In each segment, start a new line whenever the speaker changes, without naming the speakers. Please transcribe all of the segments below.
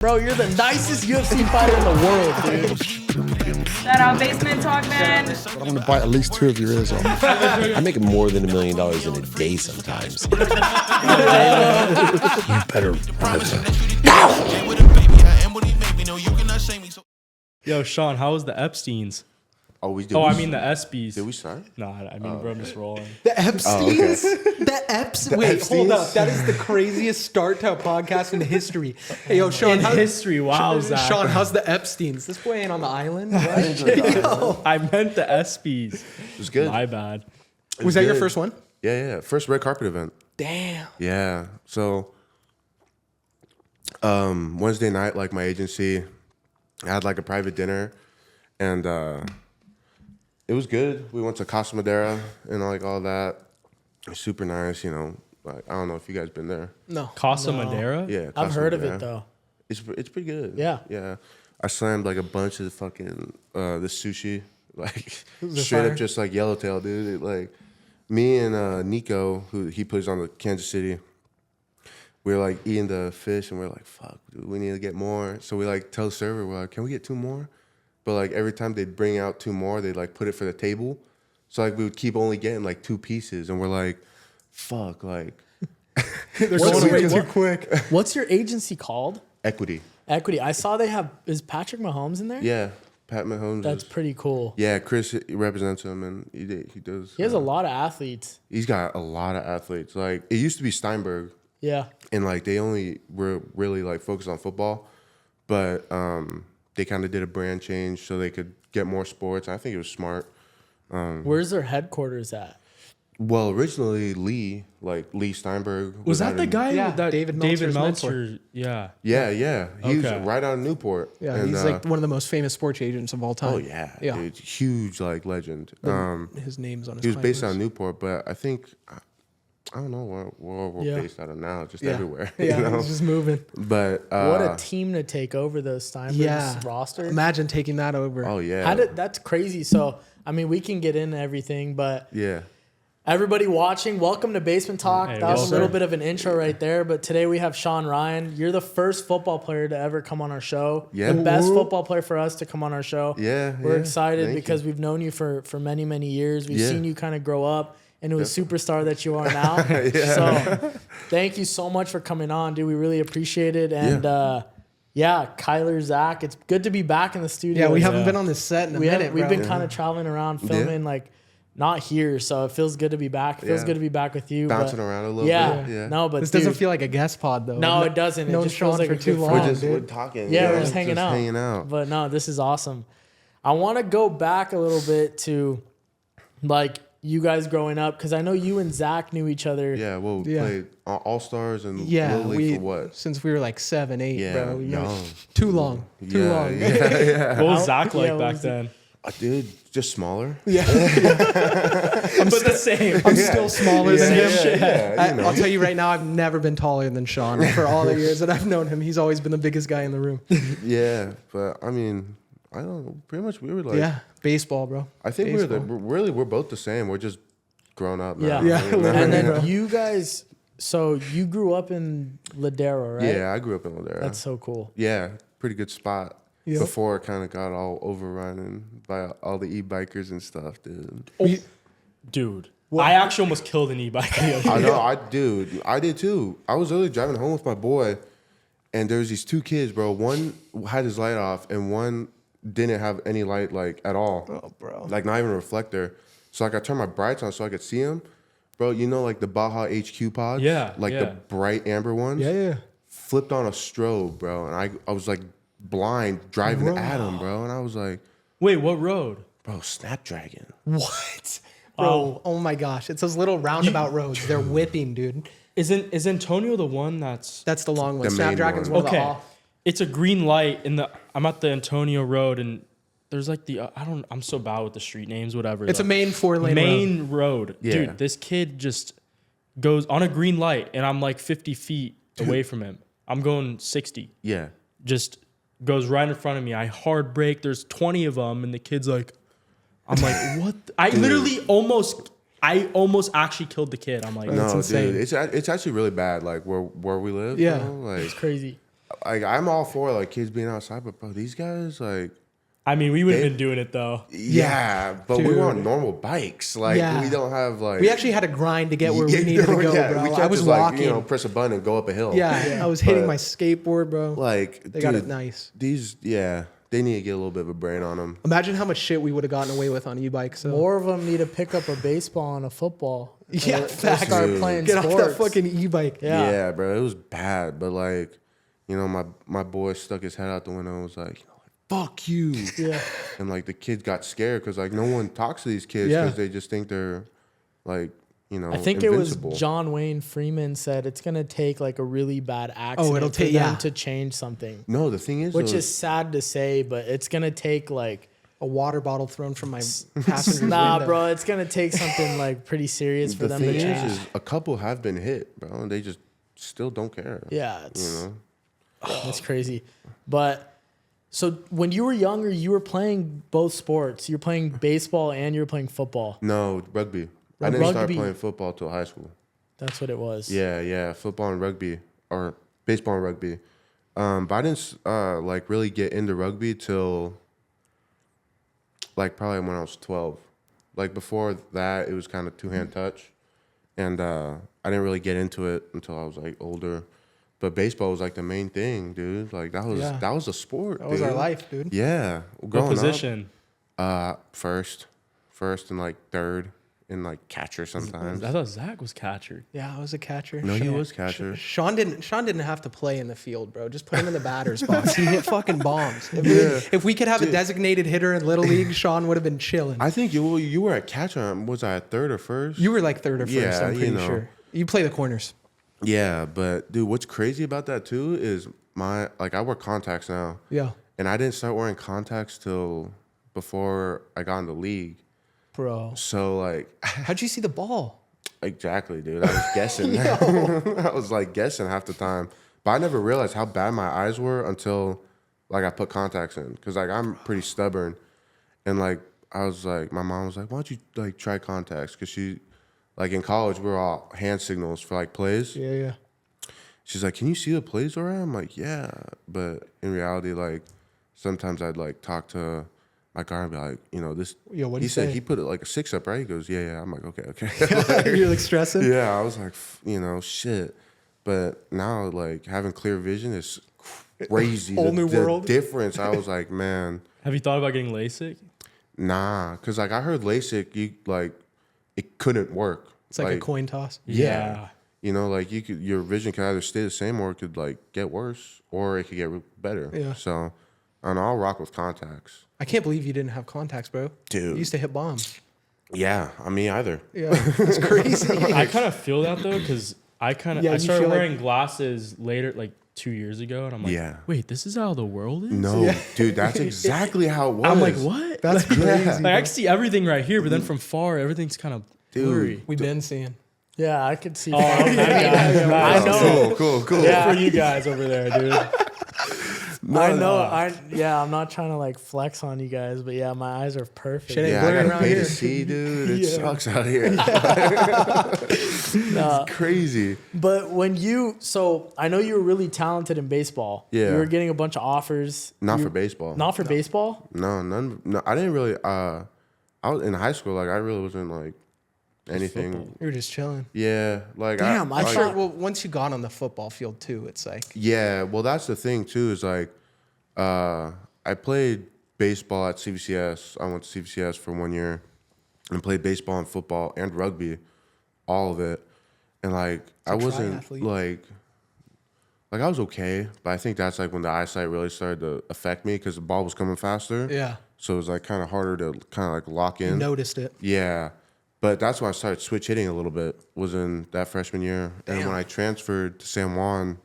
Bro, you're the nicest UFC fighter in the world, dude.
Shout out Basement Talk, man.
I'm gonna bite at least 2 of your ears off.
I make more than $1 million in a day sometimes.
You better
Yo, Sean, how was the Epsteins?
Oh, we did.
Oh, I mean the ESPYs.
Did we start?
No, I mean, bro, I'm just rolling.
The Epsteins?
The Eps. Wait, hold up. That is the craziest start to a podcast in history. Hey, yo, Sean.
In history, wow, Zach.
Sean, how's the Epsteins? This boy ain't on the island. Right?
I meant the ESPYs.
It was good.
My bad.
Was that your
good.
first one?
Yeah. First red carpet event.
Damn.
Yeah. So, Wednesday night, like my agency, I had like a private dinner, and it was good. We went to Casa Madera and like all that. Super nice, you know. Like I don't know if you guys been there.
No.
Casa
No.
Madera?
Yeah,
I've
Casa
heard of
Madera.
it, though.
It's pretty good.
Yeah.
Yeah. I slammed like a bunch of the fucking the sushi, like
Was it
straight
fire?
up just like yellowtail, dude. It, like me and Nico, who he plays on the Kansas City, we were like eating the fish and we're like, fuck, dude, we need to get more. So we like tell the server, we're like, can we get 2 more? But like every time they'd bring out 2 more, they'd like put it for the table. So like we would keep only getting like 2 pieces, and we're like, fuck, like
They're
What's
going way
your-
too quick.
What's your agency called?
equity.
Equity. I saw they have, is Patrick Mahomes in there?
Yeah, Pat Mahomes.
That's
is,
pretty cool.
Yeah, Chris represents him, and he does.
He has a lot of athletes.
He's got a lot of athletes. Like it used to be Steinberg,
Yeah.
and like they only were really like focused on football, but they kind of did a brand change so they could get more sports. I think it was smart.
Where's their headquarters at?
Well, originally Lee Steinberg
Was that
out
the
in-
guy
Yeah,
that
David
David
Meltzer's
Meltzer? Yeah.
Yeah. He was
Okay.
right out of Newport.
Yeah,
and,
he's like one of the most famous sports agents of all time.
oh yeah,
Yeah.
dude, huge like legend.
His name's on his
He was based out
client
of Newport, but I think I don't know where we're
Yeah.
based out of now, just
list.
everywhere.
Yeah,
you know?
he's just moving.
But
What a team to take over those Steinberg's roster.
Imagine taking that over.
oh yeah,
That's crazy. So, I mean, we can get into everything, but
yeah.
everybody watching, welcome to Basement Talk.
Hey,
that was a
welcome.
little bit of an intro right there, but today we have Sean Rhyan. You're the first football player to ever come on our show.
Yeah.
The best
Ooh.
football player for us to come on our show.
Yeah,
We're
yeah.
excited
Thank
because
you.
we've known you for many, many years. We've
Yeah.
seen you kind of grow up into a superstar that you are now. So thank you so much for coming on, dude. We really appreciate it. And Kyler, Zach, it's good to be back in the studio.
Yeah, we
It's-
haven't been on this set in a minute,
We've
bro.
been kind of traveling around filming, like not here. So it feels good to be back. It feels
Yeah.
good to be back with you.
Bouncing
but-
around a little
yeah,
bit. Yeah.
no, but
This
dude,
doesn't feel like a guest pod, though.
No, it doesn't. It
Known
just
Sean
feels like
for
a
too
good
long,
friend.
we're
dude.
talking.
Yeah,
you
we're
know,
just hanging out. But no, this is awesome. I want to go back a little bit to like you guys growing up because I know you and Zach knew each other.
Yeah, well, we
Yeah.
played All Stars and
Yeah,
Little League
we
for what?
since we were like 7, 8,
Yeah,
bro. You know,
young.
too long. Too
Yeah,
long.
yeah.
What was Zach like
Yeah, what
back
was
then?
Dude, just smaller.
But the same.
I'm still smaller than him.
Yeah, you know.
I'll tell you right now, I've never been taller than Sean. For all the years that I've known him, he's always been the biggest guy in the room.
Yeah, but I mean, I don't know. Pretty much, we were like,
Yeah, baseball, bro.
I think we're both the same. We're just grown up now.
Yeah.
you know?
And then
bro.
you guys, so you grew up in Ladero, right?
Yeah, I grew up in Ladera.
That's so cool.
Yeah, pretty good spot.
Yeah.
Before it kind of got all overrun by all the e-bikers and stuff, dude.
Dude, I actually almost killed an e-bike the other
I
day.
know, I did too. I was literally driving home with my boy, and there was these 2 kids, bro. One had his light off, and one didn't have any light, like, at all.
Oh, bro.
Like, not even a reflector. So, like, I turned my brights on so I could see him. Bro, you know, like, the Baja HQ pods?
Yeah,
Like,
yeah.
the bright amber ones?
Yeah.
Flipped on a strobe, bro. And I was, like, blind driving at him, bro. And I was like,
Wait, what road?
bro, Snapdragon.
What? Bro, oh my gosh. It's those little roundabout roads. They're whipping, dude.
Is Antonio the one that's
That's the long one.
The main
Snapdragon's
one.
one of the
okay?
off.
It's a green light in the. I'm at the Antonio Road and there's like the. I'm so bad with the street names. Whatever.
It's a main 4-lane road.
main road.
Yeah.
Dude, this kid just goes on a green light and I'm like 50 feet away from him. I'm going 60.
Yeah.
Just goes right in front of me. I hard brake. There's 20 of them and the kid's like, I'm like, what? I literally almost actually killed the kid. I'm like,
No,
insane.
dude, it's actually really bad. Like where we live.
Yeah.
bro. Like
It's crazy.
like I'm all for like kids being outside, but bro, these guys like.
I mean, we would have been doing it though.
Yeah, but we were on normal bikes. Like we don't have like.
We actually had to grind to get where we needed to go, bro.
We
I was
just,
walking.
like, press a button and go up a hill.
Yeah, I was hitting my skateboard, bro.
Like
they got it nice.
These, they need to get a little bit of a brain on them.
Imagine how much shit we would have gotten away with on e-bikes. So.
More of them need to pick up a baseball and a football.
Yeah,
start playing
Get
sports.
off that fucking e-bike.
Yeah, bro, it was bad. But like, my boy stuck his head out the window and was like, fuck you.
Yeah.
And like the kid got scared because like no one talks to these kids because they just think they're like,
I think
invincible.
it was John Wayne Freeman said it's gonna take like a really bad accident
it'll take
for them to change something.
No, the thing is,
which is sad to say, but it's gonna take like
a water bottle thrown from my passenger's
nah,
window.
bro, it's gonna take something like pretty serious for them to change.
Is a couple have been hit, bro, and they just still don't care.
Yeah, it's it's crazy. But so when you were younger, you were playing both sports. You were playing baseball and you were playing football.
No, rugby. I didn't start playing football till high school.
That's what it was.
Yeah, football and rugby, or baseball and rugby. But I didn't like really get into rugby till like probably when I was 12. Like before that, it was kind of two-hand touch, and I didn't really get into it until I was like older. But baseball was like the main thing, dude. Like that was a sport.
That was our life, dude.
Yeah.
What position?
First and like third, and like catcher sometimes.
I thought Zach was catcher.
Yeah, I was a catcher.
No, he was catcher.
Sean didn't have to play in the field, bro. Just put him in the batter's box. He hit fucking bombs. If we could have a designated hitter in Little League, Sean would have been chilling.
I think you were at catcher. Was I at third or first?
You were like third or first, I'm pretty sure. You play the corners.
Yeah, but dude, what's crazy about that too is I wear contacts now.
Yeah.
And I didn't start wearing contacts till before I got in the league.
Bro.
So like,
how'd you see the ball?
Exactly, dude. I was guessing. I was like guessing half the time, but I never realized how bad my eyes were until like I put contacts in, because like I'm pretty stubborn, and like I was like, my mom was like, why don't you like try contacts? Because she, like in college, we were all hand signals for like plays.
Yeah.
She's like, can you see the plays all right? I'm like, yeah, but in reality, like sometimes I'd like talk to my guard and be like, this.
Yo, what
he said
say?
He put it like a 6 up, right? He goes, yeah. I'm like, okay.
You're like stressing?
Yeah, I was like, shit. But now, like, having clear vision is crazy.
Whole new world.
The difference, I was like, man.
Have you thought about getting LASIK?
Nah, because, like, I heard LASIK, it couldn't work.
It's like a coin toss.
Yeah.
Like, your vision could either stay the same or it could, like, get worse, or it could get better.
Yeah.
So, I don't know, I'll rock with contacts.
I can't believe you didn't have contacts, bro.
Dude.
You used to hit bombs.
Yeah, me either.
Yeah, it's crazy.
I kind of feel that though, because I
you
started
feel
wearing glasses later, like 2 years ago, and I'm like, wait, this is how the world is?
No, dude, that's exactly how it was.
I'm like, what?
That's crazy.
Like, I can see everything right here, but then from far, everything's kind of blurry.
We've been seeing.
Yeah, I could see.
I
know.
Cool.
Yeah.
For you guys over there, dude.
I know. I'm not trying to like flex on you guys, but yeah, my eyes are perfect.
Shit ain't
I
blurry
gotta
around
pay
here.
to see, dude. It sucks out here. It's crazy.
But so I know you were really talented in baseball.
Yeah.
You were getting a bunch of offers.
Not for baseball.
Not for baseball?
No, none. No, I didn't really. I was in high school. Like, I really wasn't like anything.
You were just chilling.
Yeah, like
Damn,
I'm sure. Well, once you got on the football field too, it's like.
Yeah, well, that's the thing too. Is like, I played baseball at CVCS. I went to CVCS for 1 year, and played baseball and football and rugby, all of it. And like, I wasn't
triathlete.
like I was okay, but I think that's like when the eyesight really started to affect me because the ball was coming faster.
Yeah.
So it was like kind of harder to kind of like lock in.
You noticed it.
Yeah. But that's when I started switch hitting a little bit, was in that freshman year.
Damn.
And when I transferred to San Juan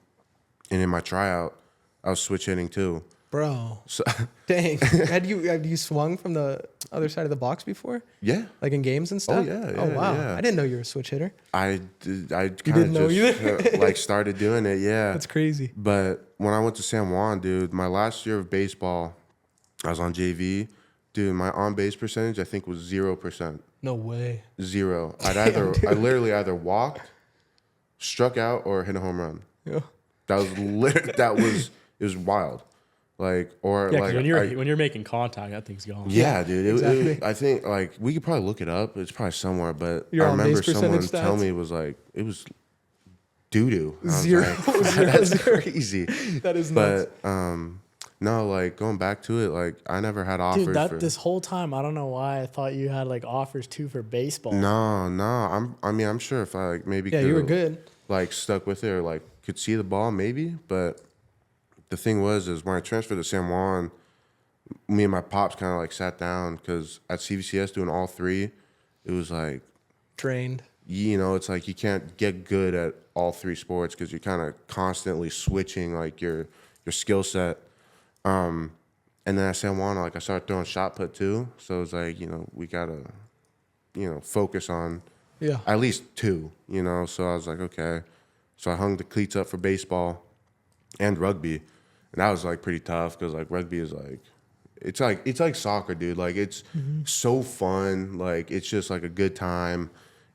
and in my tryout, I was switch hitting too.
Bro.
So
Dang. Have you swung from the other side of the box before?
yeah.
Like in games and stuff?
yeah,
Oh, wow.
yeah.
I didn't know you were a switch hitter.
I kind of
know
just like started doing it, yeah.
That's crazy.
But when I went to San Juan, dude, my last year of baseball, I was on JV. Dude, my on-base percentage, I think, was 0%.
No way.
0. I literally either walked, struck out, or hit a home run.
Yeah.
That was wild. Like, or
Yeah,
like
because when you're making contact, that thing's gone.
yeah, dude.
exactly.
I think like we could probably look it up. It's probably somewhere, but
Your
I remember
on-base
someone
percentage
tell
stats?
me it was like it was doo doo.
Zero.
That's crazy.
That is nuts.
But no, like going back to it, like I never had offers.
Dude, this whole time, I don't know why I thought you had like offers too for baseball.
No. I'm sure if I like maybe
Yeah, you were good.
like stuck with it or like could see the ball maybe, but the thing was when I transferred to San Juan, me and my pops kind of like sat down because at CVCS doing all three, it was like
Trained.
it's like you can't get good at all three sports because you're kind of constantly switching like your skill set. And then at San Juan, like I started throwing shot put too, so it was like we gotta focus on at least two. So I was like okay, so I hung the cleats up for baseball and rugby. And that was like pretty tough because like rugby is like it's like soccer, dude. Like it's so fun. Like it's just like a good time.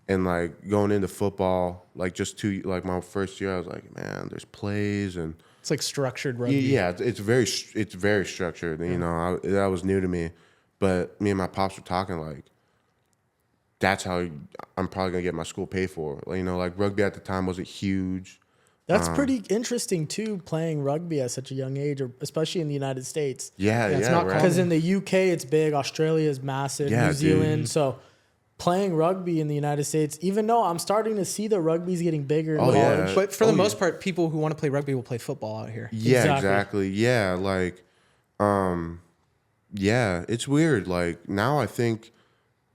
And like going into football, like like my first year, I was like, man, there's plays and
It's like structured rugby.
yeah, it's very structured. Yeah. That was new to me. But me and my pops were talking like, that's how I'm probably gonna get my school paid for. Like rugby at the time wasn't huge.
That's pretty interesting too, playing rugby at such a young age, or especially in the United States.
Yeah,
it's
yeah,
not
right.
Because in the UK it's big, Australia is massive,
Yeah,
New Zealand.
dude.
So playing rugby in the United States, even though I'm starting to see the rugby's getting bigger.
Oh, yeah.
large,
But for the most part, people who want to play rugby will play football out here.
Yeah,
Exactly.
exactly. Yeah, like, yeah, it's weird. Like now, I think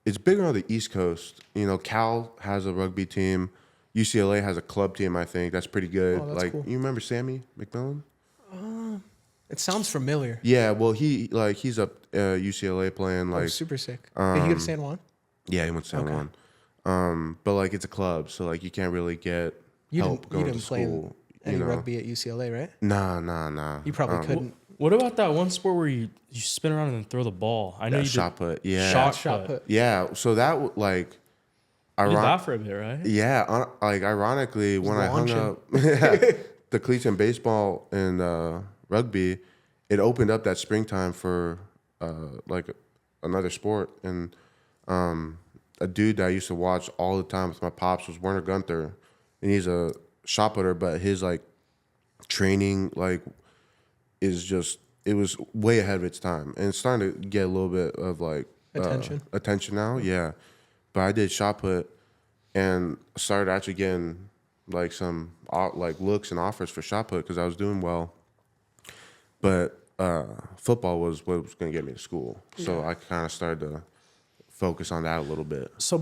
it's bigger on the East Coast. Cal has a rugby team. UCLA has a club team. I think that's pretty good.
Oh, that's
like,
cool.
you remember Sammy McMillan?
It sounds familiar.
Yeah. Well, he's up UCLA playing. Like,
Super sick. Did he go to San Juan?
yeah, he went to San Juan. But like, it's a club, so like, you can't really get help going to
play
school.
any rugby at UCLA, right?
Nah.
You probably couldn't.
What about that one sport where you spin around and then throw the ball? I know you
shot put. Yeah.
Shot put.
Yeah. So that like.
You did that for a bit, right?
Yeah, like ironically, when I hung up the cleats in baseball and rugby, it opened up that springtime for like another sport. And a dude that I used to watch all the time with my pops was Werner Gunther, and he's a shot putter, but his like training like it was way ahead of its time, and it's starting to get a little bit of like attention now. Yeah. But I did shot put and started actually getting like some like looks and offers for shot put because I was doing well. But football was what was going to get me to school. So I kind of started to focus on that a little bit.
So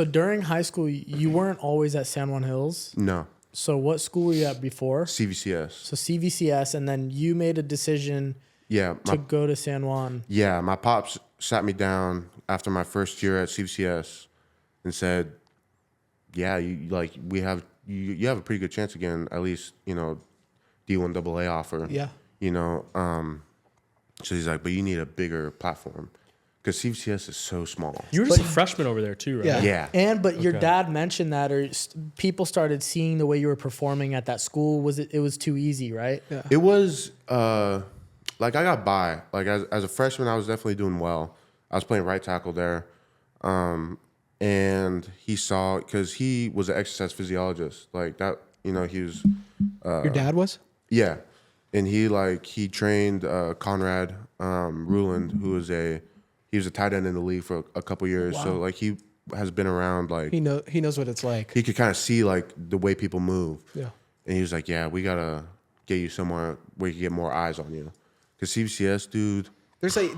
during high school, you weren't always at San Juan Hills.
No.
So what school were you at before?
CVCS.
So CVCS, and then you made a decision to go to San Juan.
Yeah, my pops sat me down after my first year at CVCS and said, "Yeah, you have a pretty good chance again. At least D1 AA offer.
Yeah.
So he's like, but you need a bigger platform because CVCS is so small.
You were just a freshman over there too, right?
Yeah.
Yeah.
But your dad mentioned that, or people started seeing the way you were performing at that school. It was too easy, right?
Yeah.
It was like I got by. Like as a freshman, I was definitely doing well. I was playing right tackle there. And he saw, because he was an exercise physiologist, like that, he was.
Your dad was?
Yeah. And he trained Conrad Ruland, who was he was a tight end in the league for a couple years.
Wow.
So like he has been around, like
He knows what it's like.
he could kind of see like the way people move.
Yeah.
And he was like, yeah, we gotta get you somewhere where you can get more eyes on you. Because CVCS, dude,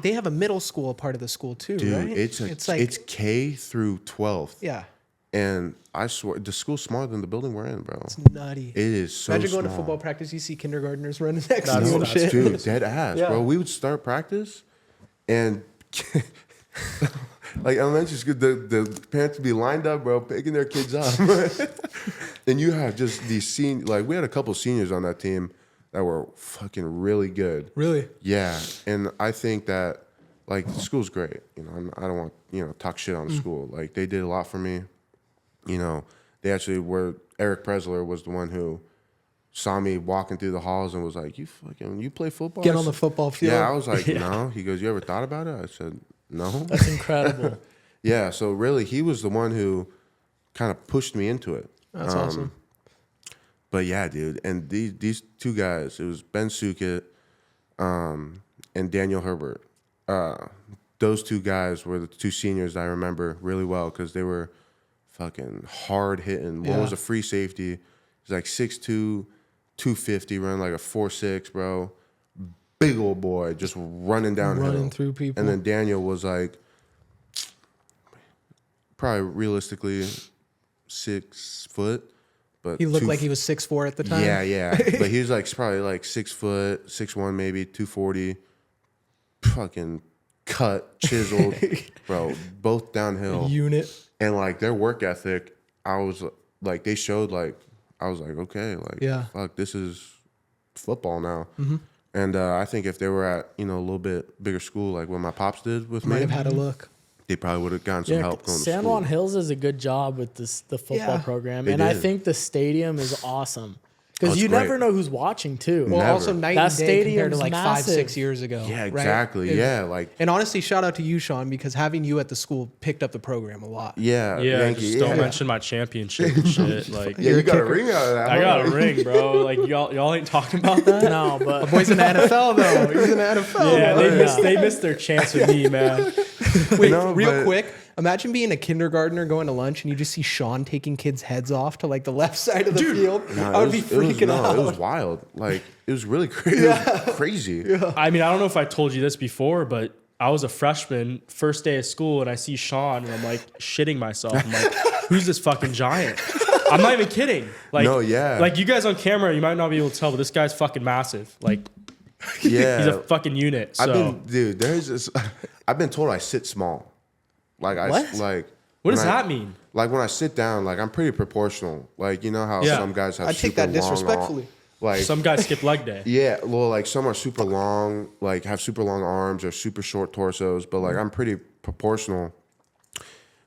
They have a middle school part of the school too, right?
it's K through 12th.
Yeah.
And I swear, the school's smaller than the building we're in, bro.
It's nutty.
It is so
Imagine going to
small.
football practice, you see kindergartners running next to you and
That's
shit.
dude, dead ass,
Yeah.
bro. We would start practice, and like elementary school, the parents would be lined up, bro, picking their kids up, and you have just these seniors. Like we had a couple seniors on that team that were fucking really good.
Really?
Yeah, and I think that like the school's great. I don't want talk shit on the school. Like they did a lot for me. They actually were. Eric Presler was the one who saw me walking through the halls and was like, you play football?
Get on the football field.
Yeah, I was like, no. He goes, you ever thought about it? I said, no.
That's incredible.
Yeah, so really, he was the one who kind of pushed me into it.
That's awesome.
But yeah, dude, and these two guys, it was Ben Sukit and Daniel Herbert. Those two guys were the two seniors I remember really well because they were fucking hard hitting. One was a free safety. He's like 6'2", 250, running like a 4.6, bro. Big old boy, just running downhill.
Running through people.
And then Daniel was like, probably realistically 6 foot. But
He looked like he was 6'4" at the time.
Yeah. But he was like probably like 6 foot, 6'1", maybe 240. Fucking cut, chiseled, bro. Both downhill.
Unit.
And like their work ethic, I was like, they showed like, I was like, okay, like, fuck, this is football now. Mm-hmm. And I think if they were at, a little bit bigger school, like what my pops did with me,
Might have had a look.
they probably would have gotten some help going to
San
school.
Juan Hills does a good job with the football program, and I think the stadium is awesome because you
great.
never know who's watching too.
Well,
Never.
also night
That
and day compared to
stadium's
like
massive.
5-6 years ago.
Yeah,
right?
exactly. Yeah, like,
And honestly, shout out to you, Sean, because having you at the school picked up the program a lot.
yeah.
Yeah,
thank
just
you.
don't
Yeah.
mention my championship and shit. Like,
Yeah, you got a ring out of that.
I got a ring, bro. Like, y'all ain't talking about that.
No, but
Boy's in the NFL though. He's in the NFL.
Yeah, they missed their chance with me, man.
Wait,
No,
real
but-
quick. Imagine being a kindergartner going to lunch and you just see Sean taking kids' heads off to like the left side of the field.
No,
I would be freaking out.
It was wild. Like, it was really crazy. It was crazy.
I mean, I don't know if I told you this before, but I was a freshman, first day of school, and I see Sean, and I'm like shitting myself. I'm like, who's this fucking giant? I'm not even kidding. Like,
No, yeah.
Like, you guys on camera, you might not be able to tell, but this guy's fucking massive. Like,
Yeah.
he's a fucking unit. So,
I've been told I sit small. Like,
What?
what does
when I-
that mean?
Like, when I sit down, like, I'm pretty proportional. Like, you know how
Yeah.
some guys have
I take
super
that
long
disrespectfully.
Like,
Some guys skip leg day.
yeah, well, like some are super long, like have super long arms or super short torsos, but like I'm pretty proportional.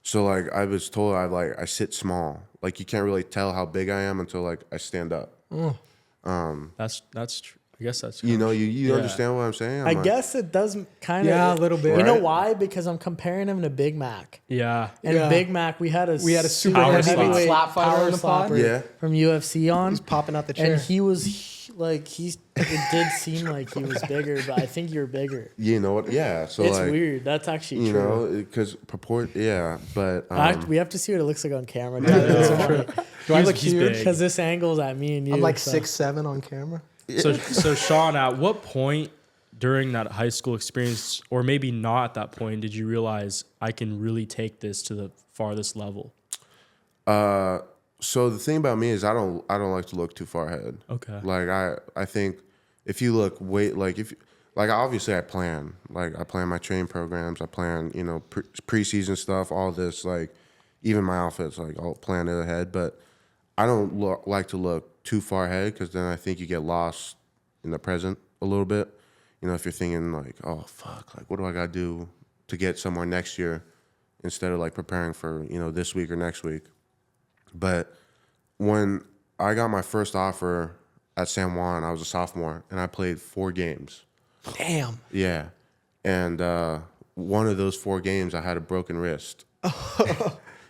So like I was told I sit small. Like you can't really tell how big I am until like I stand up.
That's true. I guess that's
You know, you
Yeah.
understand what I'm saying?
I guess it does kind of.
Yeah, a little bit.
You know
Right?
why? Because I'm comparing him to Big Mac.
Yeah.
And
Yeah.
Big Mac, we had a
super
Power
heavyweight
slap.
Slap fighter
power
on the pod?
slapper
Yeah.
from UFC on.
He's popping out the chair.
And he was like it did seem like he was bigger, but I think you're bigger.
You know what? Yeah. So
It's
like,
weird. That's actually
you
true.
know, because yeah, but
We have to see what it looks like on camera. Do I look
He's
huge?
big.
Because this angle's at me and you.
I'm like
so.
6'7" on camera.
So Sean, at what point during that high school experience, or maybe not at that point, did you realize I can really take this to the farthest level?
So the thing about me is I don't like to look too far ahead.
Okay.
Like I think if you look obviously I plan my training programs, I plan preseason stuff, all this, like even my outfits, like I'll plan it ahead, but I don't like to look too far ahead because then I think you get lost in the present a little bit. You know, if you're thinking like, oh fuck, like what do I gotta do to get somewhere next year instead of like preparing for this week or next week. But when I got my first offer at San Juan, I was a sophomore, and I played 4 games.
Damn.
Yeah. And one of those 4 games, I had a broken wrist.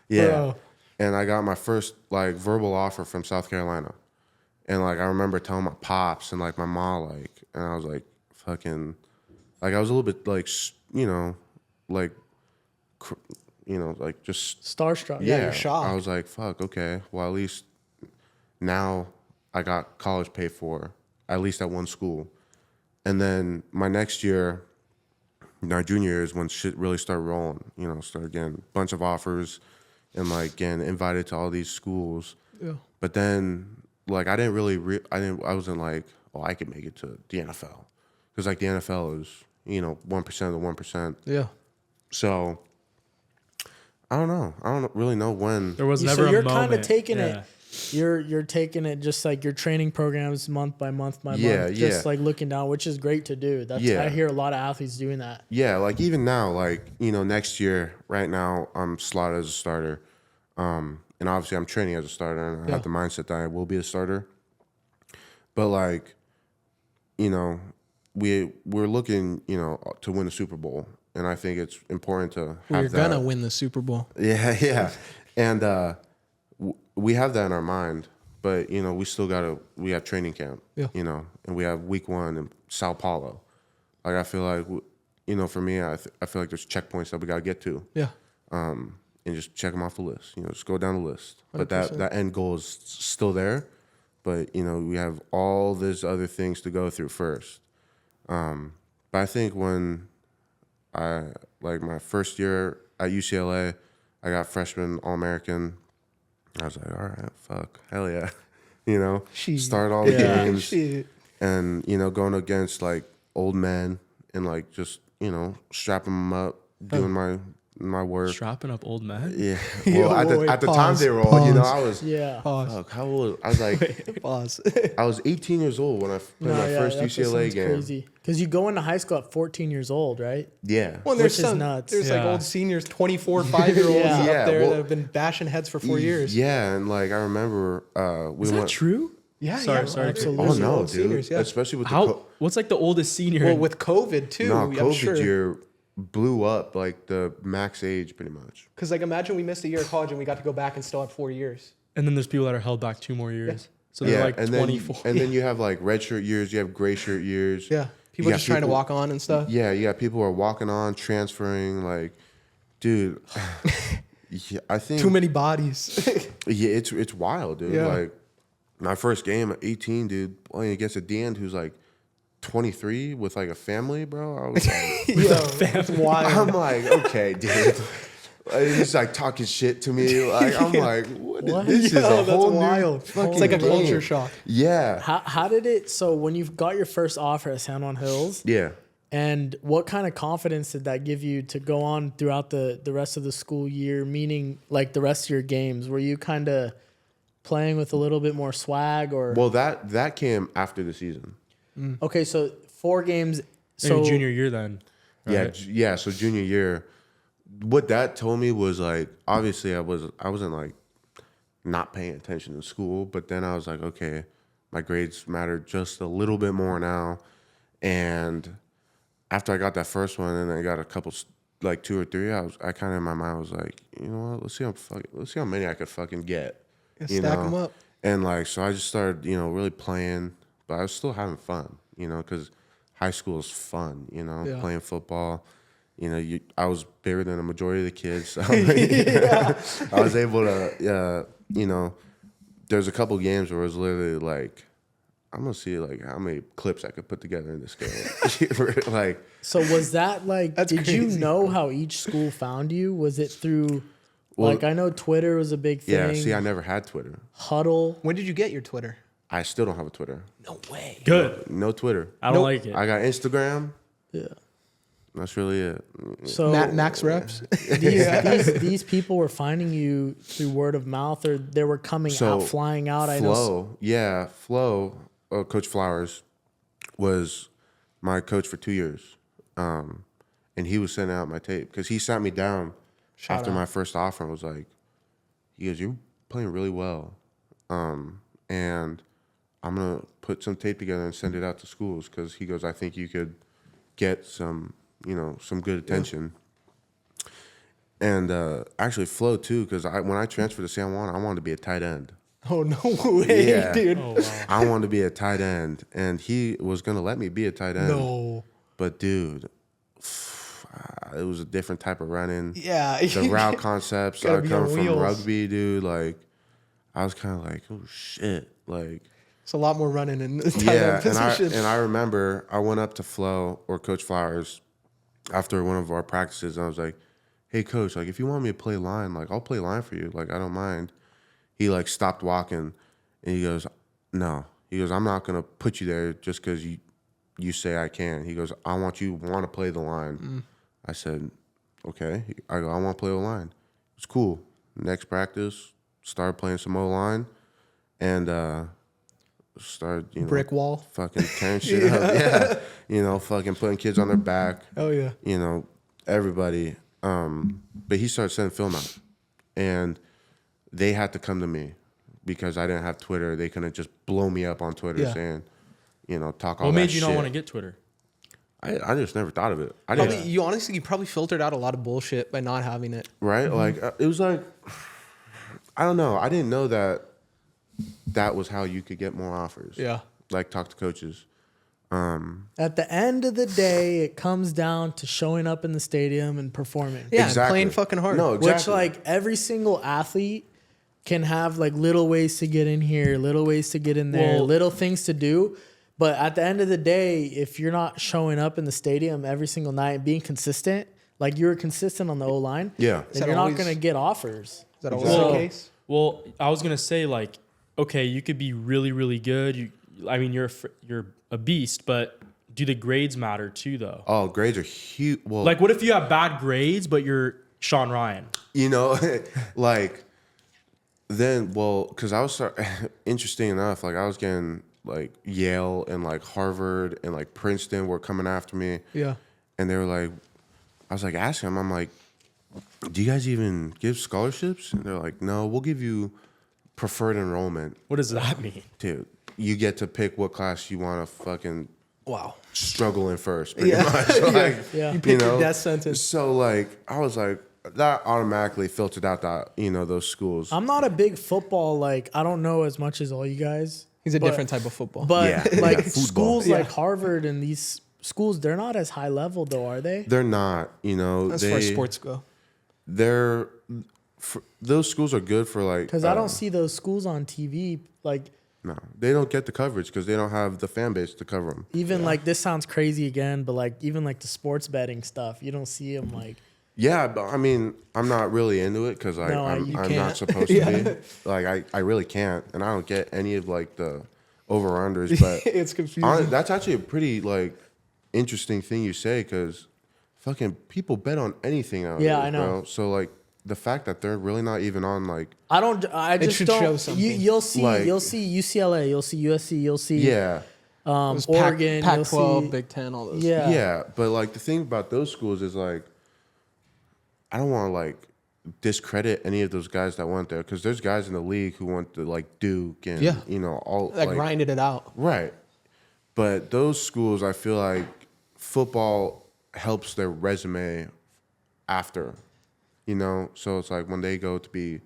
Yeah.
Bro.
And I got my first, like, verbal offer from South Carolina. And, like, I remember telling my pops and, like, my mom, like, and I was, like, fucking, like, I was a little bit, like, like, like, just
Starstruck.
Yeah, you're shocked.
I was like, fuck, okay. Well, at least now I got college paid for, at least at one school. And then my next year, my junior year, is when shit really started rolling. Started getting a bunch of offers and like getting invited to all these schools.
Yeah.
But then, like, I didn't really, I wasn't like, oh, I could make it to the NFL. Because like the NFL is, 1% of the 1%.
Yeah.
So I don't know. I don't really know when.
There was
So
never a
you're
moment.
kind of taking
Yeah.
it. You're taking it just like your training programs month by month by
Yeah,
month, just
yeah.
like looking down, which is great to do. That's
Yeah.
I hear a lot of athletes doing that.
Yeah, like even now, like, next year, right now, I'm slotted as a starter. And obviously I'm training as a starter and I have the mindset that I will be a starter. But like, you know, we're looking, you know, to win the Super Bowl, and I think it's important to have
We're
that.
gonna win the Super Bowl.
Yeah, and we have that in our mind. But you know, we have training camp.
Yeah.
You know, and we have week 1 in Sao Paulo. Like I feel like, you know, for me, I feel like there's checkpoints that we gotta get to.
Yeah.
And just check them off the list. You know, just go down the list.
100%.
But that end goal is still there. But you know, we have all these other things to go through first. But I think when my first year at UCLA, I got freshman All-American. I was like, all right, fuck, hell yeah, you know. Start all the games, and you know, going against like old men and like just, you know, strapping them up, doing my work.
Strapping up old men.
Yeah. Well, at the time they were all, you know, I was fuck, how old? I was like,
Pause.
I was 18 years old when I played my first UCLA game.
Crazy. Because you go into high school at 14 years old, right?
Yeah.
Well,
Which is nuts.
There's like
Yeah.
old seniors, 24, 5-year-olds
Yeah.
up
Yeah,
there
well,
that have been bashing heads for 4 years.
Yeah, and like I remember we
Is
went.
that true?
Yeah,
Sorry,
yeah,
sorry.
absolutely.
Oh no,
Old
dude!
seniors, yeah.
Especially with
How? What's like the oldest senior?
Well, with COVID too,
no
I'm
COVID
sure.
year blew up like the max age pretty much.
Because like imagine we missed a year of college and we got to go back and still have 4 years.
and then there's people that are held back 2 more years. So they're like
and
24.
then you have like red shirt years, you have gray shirt years.
Yeah, people
got
just trying to
people-
walk on and stuff.
Yeah, you got people who are walking on, transferring. Like, dude, yeah, I think
Too many bodies.
Yeah, it's wild, dude.
Yeah.
Like my first game at 18, dude, playing against a D-end who's like 23 with like a family, bro. I was like,
It's wild.
I'm like, okay, dude. Like, he's like talking shit to me. Like I'm like, what?
What?
This is a
That's
whole
wild.
new fucking
It's like a
game.
culture shock.
Yeah,
How did it? So when you got your first offer at San Juan Hills,
yeah.
and what kind of confidence did that give you to go on throughout the rest of the school year? Meaning, like the rest of your games, were you kind of playing with a little bit more swag, or
Well, that came after the season.
okay? So 4 games.
In
So
your junior year then.
Yeah,
right?
yeah. So junior year, what that told me was like, obviously I wasn't like not paying attention in school, but then I was like, okay, my grades matter just a little bit more now. And after I got that first one, and I got a couple, like 2 or 3, I kind of in my mind was like, you know what? Let's see how many I could fucking get. You
Stack
know?
them up.
And like, so I just started, you know, really playing, but I was still having fun, you know, because high school is fun, you know,
Yeah.
playing football. You know, I was bigger than a majority of the kids. So I was able to, you know, there's a couple games where it was literally like, I'm gonna see like how many clips I could put together in this game. Like,
So was that like?
That's
did you
crazy.
know how each school found you? Was it through? Like I know Twitter was a big thing.
yeah. See, I never had Twitter.
Huddle.
When did you get your Twitter?
I still don't have a Twitter.
No way.
Good.
No Twitter.
I don't like it.
I got Instagram.
Yeah.
That's really it.
So
Max reps.
these people were finding you through word of mouth, or they were coming out, flying out. I know.
Flo, Coach Flowers, was my coach for 2 years, and he was sending out my tape because he sat me down after my first offer and was like, he goes, "You're playing really well, and I'm gonna put some tape together and send it out to schools because he goes, I think you could get some, you know, some good attention." And actually Flo too, because when I transferred to San Juan, I wanted to be a tight end.
Oh no way,
Yeah.
dude.
Oh, wow.
I wanted to be a tight end, and he was gonna let me be a tight end.
No.
But dude, it was a different type of running.
Yeah.
The route concepts
Gotta
are
be
coming
on
from
wheels.
rugby, dude. Like, I was kind of like, oh shit, like.
It's a lot more running in the tight
Yeah,
end position.
and I remember I went up to Flo or Coach Flowers after one of our practices, and I was like, "Hey, Coach, like if you want me to play line, like I'll play line for you. Like I don't mind." He like stopped walking, and he goes, "No." He goes, "I'm not gonna put you there just because you say I can." He goes, "I want you want to play the line." I said, "Okay." I go, "I want to play the line." It's cool. Next practice, started playing some O line, and started, you know,
Brick wall.
fucking tearing shit up. Yeah. You know, fucking putting kids on their back.
Oh yeah.
You know, everybody. But he started sending film out. And they had to come to me because I didn't have Twitter, they couldn't just blow me up on Twitter saying, talk all
What
that
made you
shit.
not want to get Twitter?
I just never thought of it. I
Probably,
didn't,
you probably filtered out a lot of bullshit by not having it.
right?
Mm-hmm.
Like, it was like, I don't know. I didn't know that was how you could get more offers.
Yeah.
Like, talk to coaches.
At the end of the day, it comes down to showing up in the stadium and performing.
Yeah,
Exactly.
playing fucking hard.
No, exactly.
Which, like, every single athlete can have, like, little ways to get in here, little ways to get in there,
Well-
little things to do. But at the end of the day, if you're not showing up in the stadium every single night and being consistent, like you were consistent on the O-line,
Yeah.
Is
then
that
you're
always-
not going to get offers.
Is that always
So-
the case?
Well, I was gonna say like, okay, you could be really, really good. You're a beast, but do the grades matter too, though?
Oh, grades are huge. Well,
Like, what if you have bad grades, but you're Sean Ryan?
like, then, because I was interesting enough, like I was getting like Yale and like Harvard and like Princeton were coming after me.
Yeah.
And they were like, I was like asking them, I'm like, do you guys even give scholarships? And they're like, no, we'll give you preferred enrollment.
What does that mean?
Dude, you get to pick what class you want to fucking
Wow.
struggle in first, pretty
Yeah.
much. Like,
Yeah.
You picked your death sentence.
So like, I was like, that automatically filtered out that, those schools.
I'm not a big football, like, I don't know as much as all you guys.
He's a
but-
different type of football.
But,
Yeah,
like,
yeah, football.
schools
Yeah.
like Harvard and these schools, they're not as high level, though, are they?
They're not,
as far as sports go.
Those schools are good for like.
Because I don't see those schools on TV, like,
No, they don't get the coverage because they don't have the fan base to cover them.
even like, this sounds crazy again, but like, even like the sports betting stuff, you don't see them like,
Yeah, but I mean, I'm not really into it because
No,
I'm
you
not
can't.
supposed to be. Like, I really can't, and I don't get any of like the over-unders. But
It's confusing.
that's actually a pretty like interesting thing you say because fucking people bet on anything nowadays,
Yeah, I know.
bro. So like the fact that they're really not even on like
I just
should
don't.
show something.
You'll see
Like-
UCLA, you'll see USC, you'll see
yeah.
Oregon, you'll
Pac-12,
see
Big Ten, all those.
yeah.
Yeah, but like the thing about those schools is like, I don't want to like discredit any of those guys that went there because there's guys in the league who went to like Duke and
Yeah.
all
Like grinded it out.
right. But those schools, I feel like football helps their resume after, So it's like when they go to be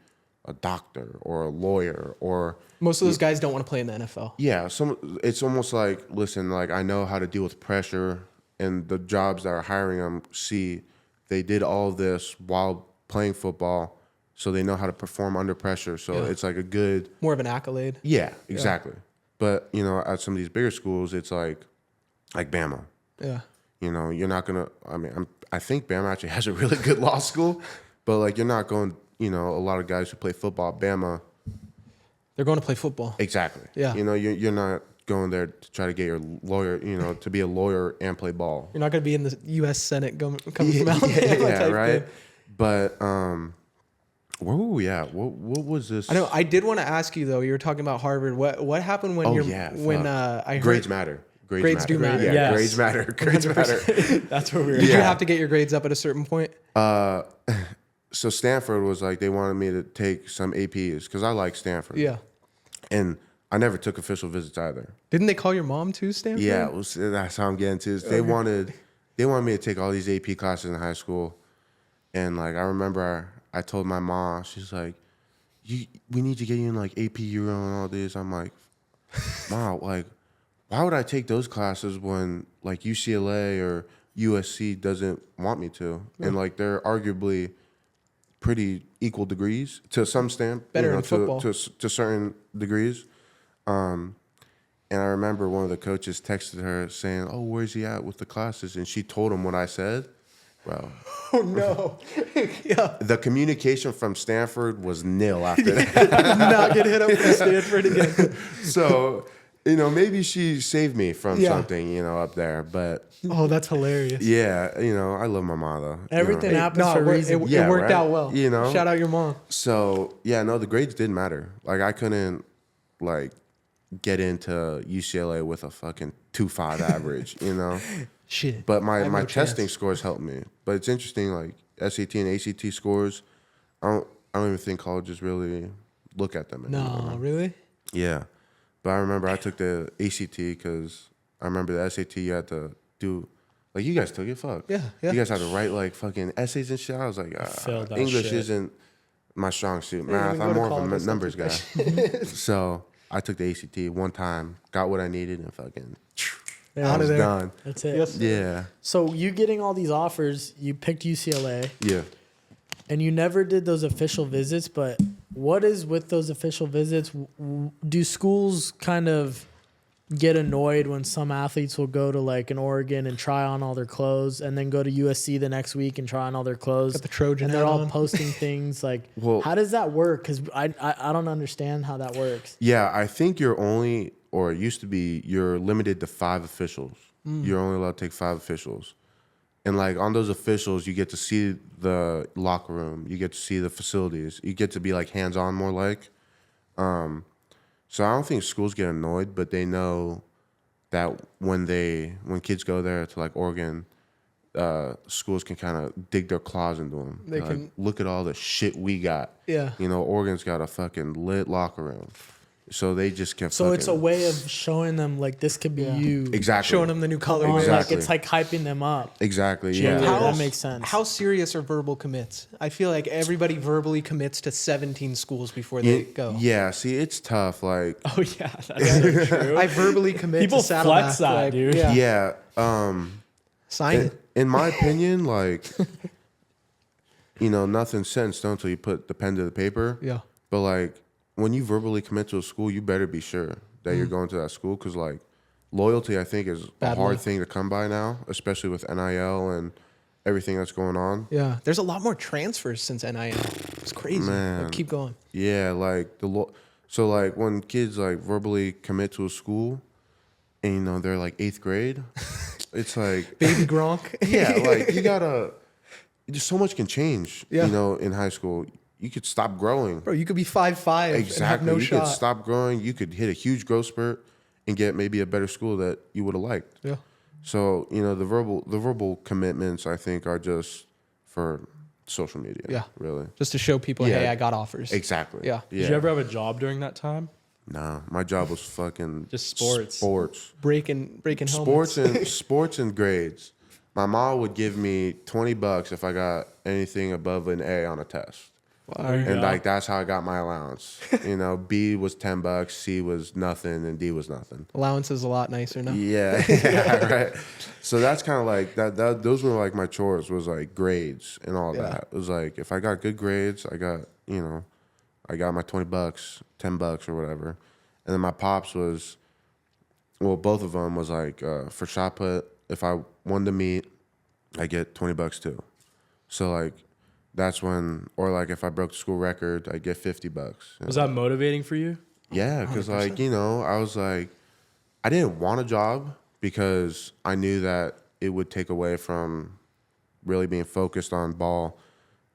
a doctor or a lawyer or
Most of those guys don't want to play in the NFL.
yeah, it's almost like, listen, like I know how to deal with pressure, and the jobs that are hiring them see they did all of this while playing football, so they know how to perform under pressure. So
Yeah.
it's like a good,
More of an accolade.
yeah, exactly. But at some of these bigger schools, it's like Bama.
Yeah.
You're not gonna. I mean, I think Bama actually has a really good law school, but like you're not going. A lot of guys who play football at Bama.
They're going to play football.
Exactly.
Yeah.
You're not going there to try to get your lawyer, to be a lawyer and play ball.
You're not going to be in the U.S. Senate coming from Alabama.
Yeah,
type
right.
thing.
But where were we at? What was this?
I know. I did want to ask you though. You were talking about Harvard. What happened when
Oh,
you're
yeah,
when
fuck.
I heard
Grades matter.
Grades do matter.
Yeah,
Yes.
grades matter. Grades matter.
That's what we were.
Did you
Yeah.
have to get your grades up at a certain point?
So Stanford was like they wanted me to take some APs because I like Stanford.
Yeah.
And I never took official visits either.
Didn't they call your mom too, Stanford?
Yeah, that's how I'm getting to. They wanted me to take all these AP classes in high school, and like I remember I told my mom, she's like, we need to get you in like AP Euro and all this. I'm like, Mom, like, why would I take those classes when like UCLA or USC doesn't want me to? And like they're arguably pretty equal degrees to some stamp,
Better in football.
to certain degrees. And I remember one of the coaches texted her saying, "Oh, where's he at with the classes?" And she told him what I said. Well,
Oh no. Yeah.
the communication from Stanford was nil after that.
Not get hit up from Stanford again.
So, maybe she saved me from
Yeah.
something, up there. But
Oh, that's hilarious.
yeah, I love my mom though.
Everything
Hey,
happens
no,
for a
it,
reason.
it
Yeah,
worked
right?
out well. Shout out your mom.
So yeah, no, the grades did matter. Like I couldn't like get into UCLA with a fucking 2.5 average,
Shit.
But
I have
my
no
testing
chance.
scores helped me. But it's interesting, like SAT and ACT scores. I don't even think colleges really look at them anymore.
No, really?
Yeah. But I remember I took the ACT because I remember the SAT you had to do. Like, you guys took it? Fuck.
Yeah.
You guys had to write, like, fucking essays and shit. I was like,
failed that
English
shit.
isn't my strong suit.
Yeah,
Math,
we go
I'm
to
more of
college,
a numbers guy. So I took the ACT one time, got what I needed, and fucking
Yeah,
I
Out
was
of there.
done.
that's it.
Yes.
Yeah.
So you getting all these offers, you picked UCLA,
Yeah.
and you never did those official visits. But what is with those official visits? Do schools kind of get annoyed when some athletes will go to like an Oregon and try on all their clothes, and then go to USC the next week and try on all their clothes?
Got the Trojan
and they're
hat
all
on.
posting things like,
Well-
how does that work? Because I don't understand how that works.
Yeah, I think you're only, or it used to be, you're limited to 5 officials. You're only allowed to take 5 officials. And like on those officials, you get to see the locker room, you get to see the facilities, you get to be like hands-on more like. So I don't think schools get annoyed, but they know that when kids go there to like Oregon, schools can kind of dig their claws into them.
They
Like,
can-
look at all the shit we got.
Yeah.
You know, Oregon's got a fucking lit locker room. So they just can
So it's a
fucking-
way of showing them like this could be you.
Exactly.
Showing them the new color.
Or,
Exactly.
Like it's like hyping them up.
Exactly.
Yeah,
Yeah.
that makes sense.
How serious are verbal commits? I feel like everybody verbally commits to 17 schools before they go.
Yeah. See, it's tough. Like,
Oh yeah, that's so true.
I verbally commit
People
to Saddleback.
flex that,
like,
dude.
Yeah.
yeah.
Sign it.
In my opinion, like, you know, nothing's set in stone until you put the pen to the paper.
Yeah.
But like, when you verbally commit to a school, you better be sure that you're going to that school, because like, loyalty, I think, is a
Badly.
hard thing to come by now, especially with NIL and everything that's going on.
Yeah. There's a lot more transfers since NIL. It's crazy.
Man.
Like, keep going.
Yeah, like so like when kids like verbally commit to a school, and you know they're like 8th grade, it's like,
Baby Gronk.
yeah, like you gotta. Just so much can change.
Yeah.
You know, in high school, you could stop growing.
Bro, you could be 5'5" and have
Exactly,
no
you
shot.
could stop growing. You could hit a huge growth spurt and get maybe a better school that you would have liked.
Yeah.
So you know the verbal commitments, I think, are just for social media.
Yeah.
really.
Just to show people,
Yeah.
hey, I got offers.
Exactly.
Yeah.
Did you ever have a job during that time?
Nah, my job was fucking
Just sports.
Sports.
Breaking helmets.
Sports and grades. My mom would give me $20 if I got anything above an A on a test.
There you
And
go.
like that's how I got my allowance. You know, B was $10, C was nothing, and D was nothing.
Allowance is a lot nicer now.
Yeah, yeah, right. So that's kind of like that. Those were like my chores, was like grades and all
Yeah.
that. It was like if I got good grades, I got my $20, $10 or whatever. And then my pops was, well, both of them was like for shot put. If I won the meet, I get $20 too. So like that's when, or like if I broke the school record, I get $50.
Was that motivating for you?
Yeah, because like I was like, I didn't want a job because I knew that it would take away from really being focused on ball.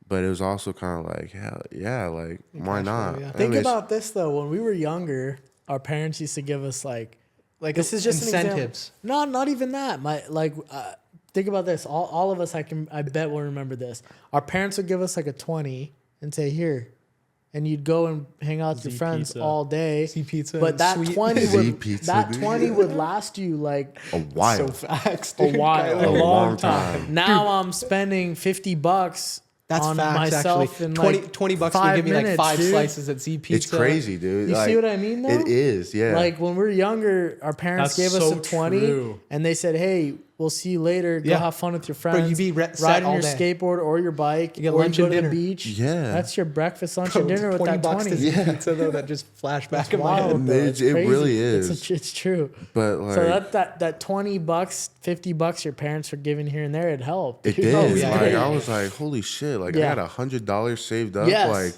But it was also kind of like, hell yeah, like why not?
yeah.
I
Think
mean, it's-
about this though. When we were younger, our parents used to give us like this is just
incentives.
An example. No, not even that. Think about this. All of us, I bet will remember this. Our parents would give us like a 20 and say, here. And you'd go and hang out with your
Z
friends
pizza.
all day.
Z pizza
But
and
that
sweet.
20
Z
would
pizza,
that
dude.
20 would last you like
a while.
Facts,
a
dude.
while,
Kyler.
a long
long
time.
time.
Now I'm spending $50
That's
on
facts,
myself
actually.
in
20,
like
20 bucks will
5
give me like
minutes,
5
dude.
slices at Z Pizza.
It's crazy, dude.
You see what I mean, though?
It is, yeah.
Like when we were younger, our parents
That's
gave us
so
a 20
true.
and they said, hey, we'll see you later. Go
Yeah.
have fun with your
Bro,
friends.
you be set
riding
all
your
day.
skateboard or your bike.
You get
or
lunch
you
and
go to the
dinner.
beach.
Yeah.
That's your breakfast, lunch,
Bro,
and dinner with
20
that
bucks
20.
to Z Pizza, though, that just flashed back in my
Wild,
head.
though.
It-
It's
it
crazy.
really is.
It's true.
but like
So that $20, $50 your parents were giving here and there, it helped.
it
dude.
did.
Oh, yeah.
Like I was like, holy shit! Like
Yeah.
I had $100 saved up.
Yes.
Like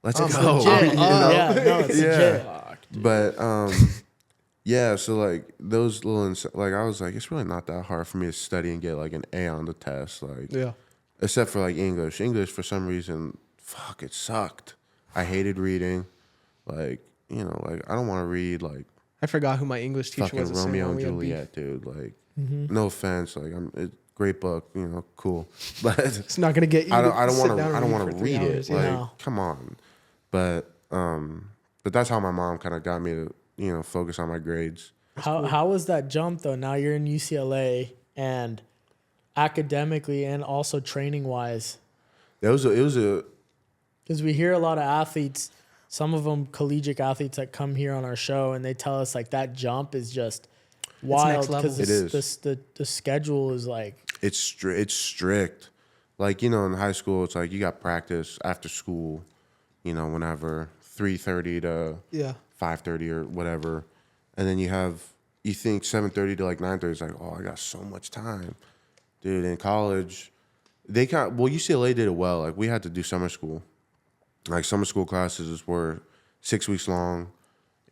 let's
It's
go.
legit.
You know?
Yeah, no, it's legit.
But yeah, so like those little like I was like, it's really not that hard for me to study and get like an A on the test, like
Yeah.
except for like English. English for some reason, fuck, it sucked. I hated reading, like like I don't want to read like
I forgot who my English teacher
fucking
was. the same
Romeo
one
and
we had beef.
Juliet, dude. Like,
Mm-hmm.
no offense, like great book, cool, but
It's not going to get you
I
to
don't
sit
want
down
to. I
and
don't
for
want to
3
read
hours,
it.
yeah.
Like,
No.
come on. But But that's how my mom kind of got me to, focus on my grades.
How was that jump though? Now you're in UCLA and academically and also training wise.
It was a
Because we hear a lot of athletes, some of them collegiate athletes that come here on our show, and they tell us like that jump is just wild because the schedule is like
it's strict. Like, in high school, it's like you got practice after school, whenever 3:30 to 5:30 or whatever, and then you think 7:30 to like 9:30 is like, oh, I got so much time, dude. In college, UCLA did it well. Like, we had to do summer school. Like, summer school classes were 6 weeks long,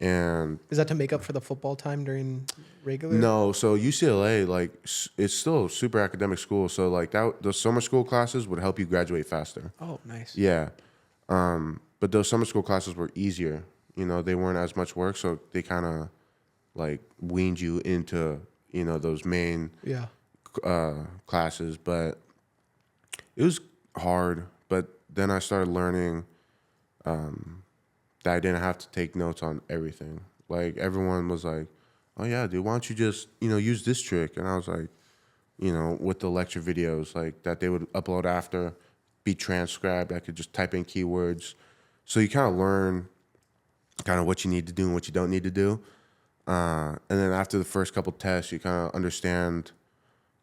and
is that to make up for the football time during regular?
No, so UCLA, like, it's still a super academic school. So like the summer school classes would help you graduate faster.
Oh, nice.
Yeah, but those summer school classes were easier. They weren't as much work, so they kind of like weaned you into those main classes. But it was hard. But then I started learning that I didn't have to take notes on everything. Like, everyone was like, oh yeah, dude, why don't you just, use this trick? And I was like, with the lecture videos, like, that they would upload after, be transcribed. I could just type in keywords. So you kind of learn kind of what you need to do and what you don't need to do. And then after the first couple tests, you kind of understand,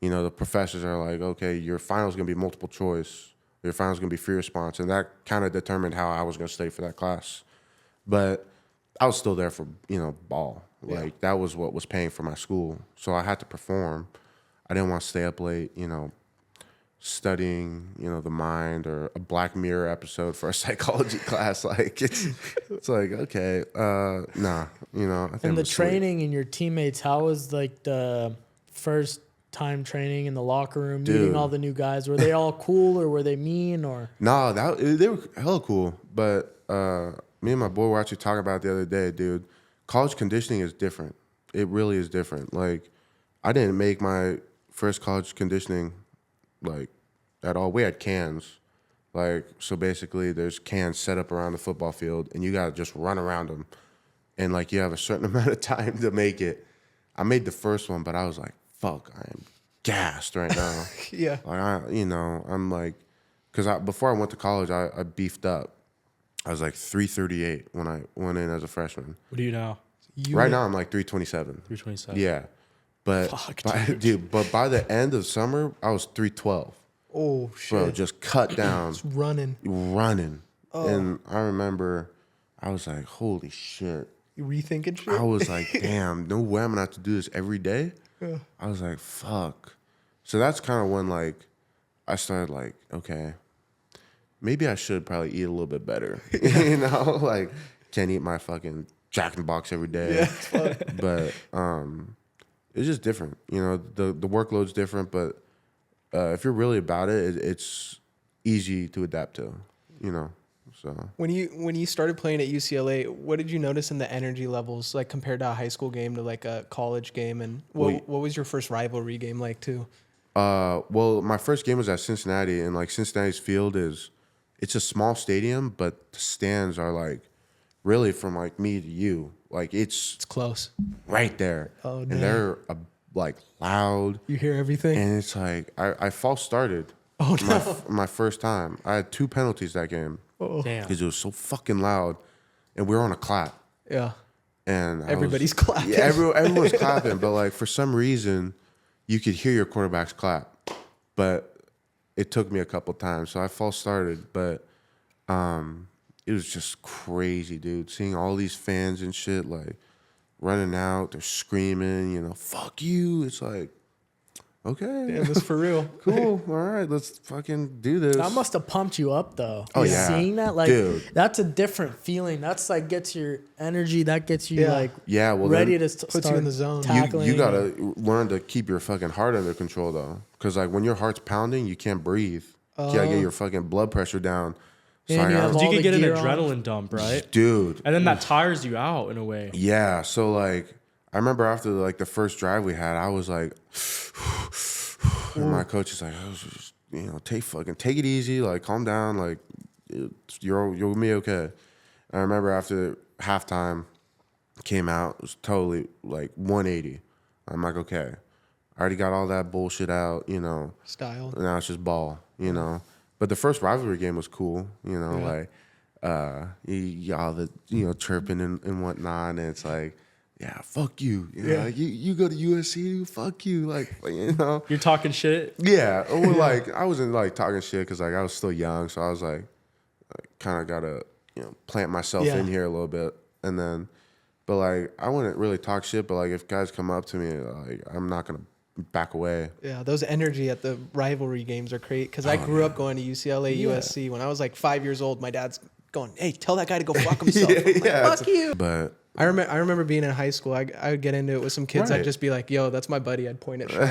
the professors are like, okay, your final is going to be multiple choice. Your final is going to be free response. And that kind of determined how I was going to study for that class. But I was still there for, ball. Like, that was what was paying for my school. So I had to perform. I didn't want to stay up late, studying, the mind, or a Black Mirror episode for a psychology class. Like, it's like, okay, nah, I think.
And the training and your teammates, how was like the first time training in the locker room, meeting all the new guys? Were they all cool or were they mean or?
No, they were hella cool. But me and my boy were actually talking about it the other day, dude. College conditioning is different. It really is different. Like, I didn't make my first college conditioning, like, at all. We had cans. Like, so basically there's cans set up around the football field, and you got to just run around them. And, like, you have a certain amount of time to make it. I made the first one, but I was like, fuck, I am gassed right now.
Yeah.
Like, I'm like, because before I went to college, I beefed up. I was like 338 when I went in as a freshman.
What do you now?
Right now, I'm like 327.
327.
Yeah. But, but by the end of summer, I was 312.
Oh, shit.
Bro, just cut down.
Just running.
Oh. And I remember I was like, holy shit.
You rethinking shit?
I was like, damn, no way I'm going to have to do this every day. Yeah. I was like, fuck. So that's kind of when, like, I started like, okay, maybe I should probably eat a little bit better. Like, can't eat my fucking Jack in the Box every day. Yeah, but it's just different. The workload's different, but if you're really about it, it's easy to adapt to. So
when you started playing at UCLA, what did you notice in the energy levels, like compared to a high school game to like a college game? And what was your first rivalry game like too?
Well, my first game was at Cincinnati, and like Cincinnati's field it's a small stadium, but the stands are like really from like me to you. Like, it's
close.
Right there.
Oh,
and they're like loud.
You hear everything.
And it's like I false started.
Oh no.
My first time. I had 2 penalties that game.
Oh.
Damn.
Because it was so fucking loud. And we were on a clap.
Yeah.
And
everybody's clapping.
Yeah, everyone's clapping. But like, for some reason, you could hear your quarterback's clap. But it took me a couple times. So I false started. But it was just crazy, dude. Seeing all these fans and shit, like, running out, they're screaming, fuck you. It's like, okay.
Damn, this for real.
Cool. All right, let's fucking do this.
That must have pumped you up though.
Oh, yeah.
Seeing that, like,
dude,
that's a different feeling. That's like gets your energy. That gets you like ready to start
puts you in the zone.
You gotta learn to keep your fucking heart under control though, because like when your heart's pounding, you can't breathe. You gotta get your fucking blood pressure down.
So you could get an adrenaline dump, right?
Dude.
And then that tires you out in a way.
Yeah. So like, I remember after like the first drive we had, I was like, and my coach is like, just, take it easy, like calm down, like you'll be okay. I remember after halftime came out, it was totally like 180. I'm like, okay, I already got all that bullshit out, you know.
Style.
Now it's just ball, you know. But the first rivalry game was cool, you know, like y'all the chirping and whatnot, and it's like, yeah, fuck you, you know, like you go to USC, fuck you, like you know.
You're talking shit.
Yeah, or like I wasn't like talking shit because like I was still young, so I was like kind of gotta plant myself in here a little bit, and then, but like I wouldn't really talk shit, but like if guys come up to me, like I'm not gonna back away.
Yeah, those energy at the rivalry games are great because I grew up going to UCLA, USC. When I was like 5 years old, my dad's going, "Hey, tell that guy to go fuck himself." Fuck you.
But
I remember being in high school. I would get into it with some kids.
Right.
I'd just be like, "Yo, that's my buddy." I'd point at Sean.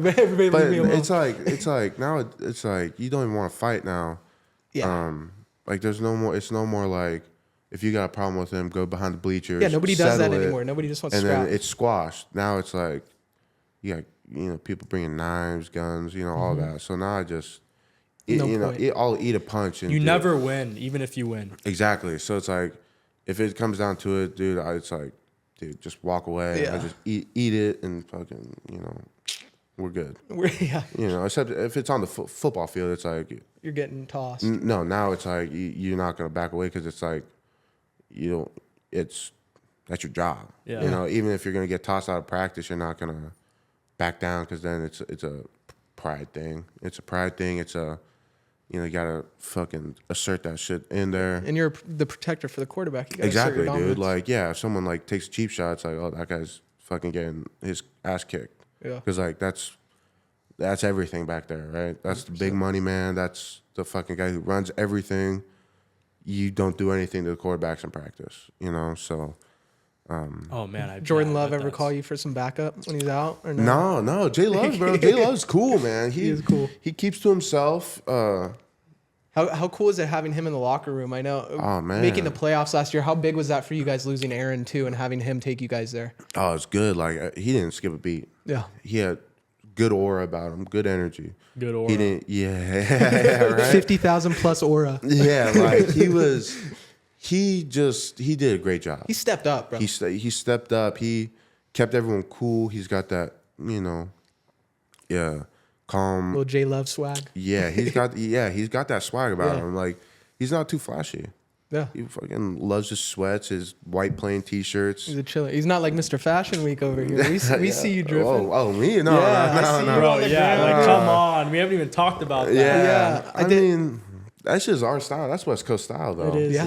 Everybody
but
leave me alone.
it's like now it's like you don't even want to fight now.
Yeah.
Like there's no more. It's no more like if you got a problem with him, go behind the bleachers.
Yeah, nobody does that
settle it,
anymore. Nobody just wants to
and
scrap.
then it's squashed. Now it's like you got people bringing knives, guns, all that. So now I just I'll eat a punch and
You never win, even if you win.
Exactly. So it's like if it comes down to it, dude, it's like, dude, just walk away.
Yeah.
I just eat it and fucking we're good.
Yeah,
Except if it's on the football field, it's like
you're getting tossed.
no. Now it's like you're not gonna back away because it's like that's your job.
Yeah.
Even if you're gonna get tossed out of practice, you're not gonna back down because then it's a pride thing. It's a pride thing. It's a you gotta fucking assert that shit in there.
And you're the protector for the quarterback. You gotta
Exactly,
assert your
dude.
dominance.
Like, yeah, if someone like takes a cheap shot, it's like, oh, that guy's fucking getting his ass kicked.
Yeah.
Because like that's everything back there, right? That's 100%. The big money man. That's the fucking guy who runs everything. You don't do anything to the quarterbacks in practice, So.
Oh man,
Jordan Love ever call you for some backup when he's out? Or no?
No, Jay Love, bro. Jay Love's cool, man.
He is cool.
He keeps to himself.
How cool is it having him in the locker room? I know.
Oh, man.
Making the playoffs last year. How big was that for you guys losing Aaron too and having him take you guys there?
Oh, it's good. Like he didn't skip a beat.
Yeah.
He had good aura about him, good energy.
Good aura.
He didn't. Yeah, right.
50,000 plus aura.
Yeah, like he was. He did a great job.
He stepped up, bro.
He stepped up. He kept everyone cool. He's got that, calm.
Little J Love swag.
Yeah, he's got that swag about him. Like he's not too flashy.
Yeah.
He fucking loves his sweats, his white plain t-shirts.
He's a chiller. He's not like Mr. Fashion Week over here. We see you dripping.
Oh, me? No,
I see
no.
you
Bro,
on the
yeah,
ground.
like come on. We haven't even talked about that.
Yeah,
I
mean, that's just our style. That's West Coast style, though.
It is.
Yeah.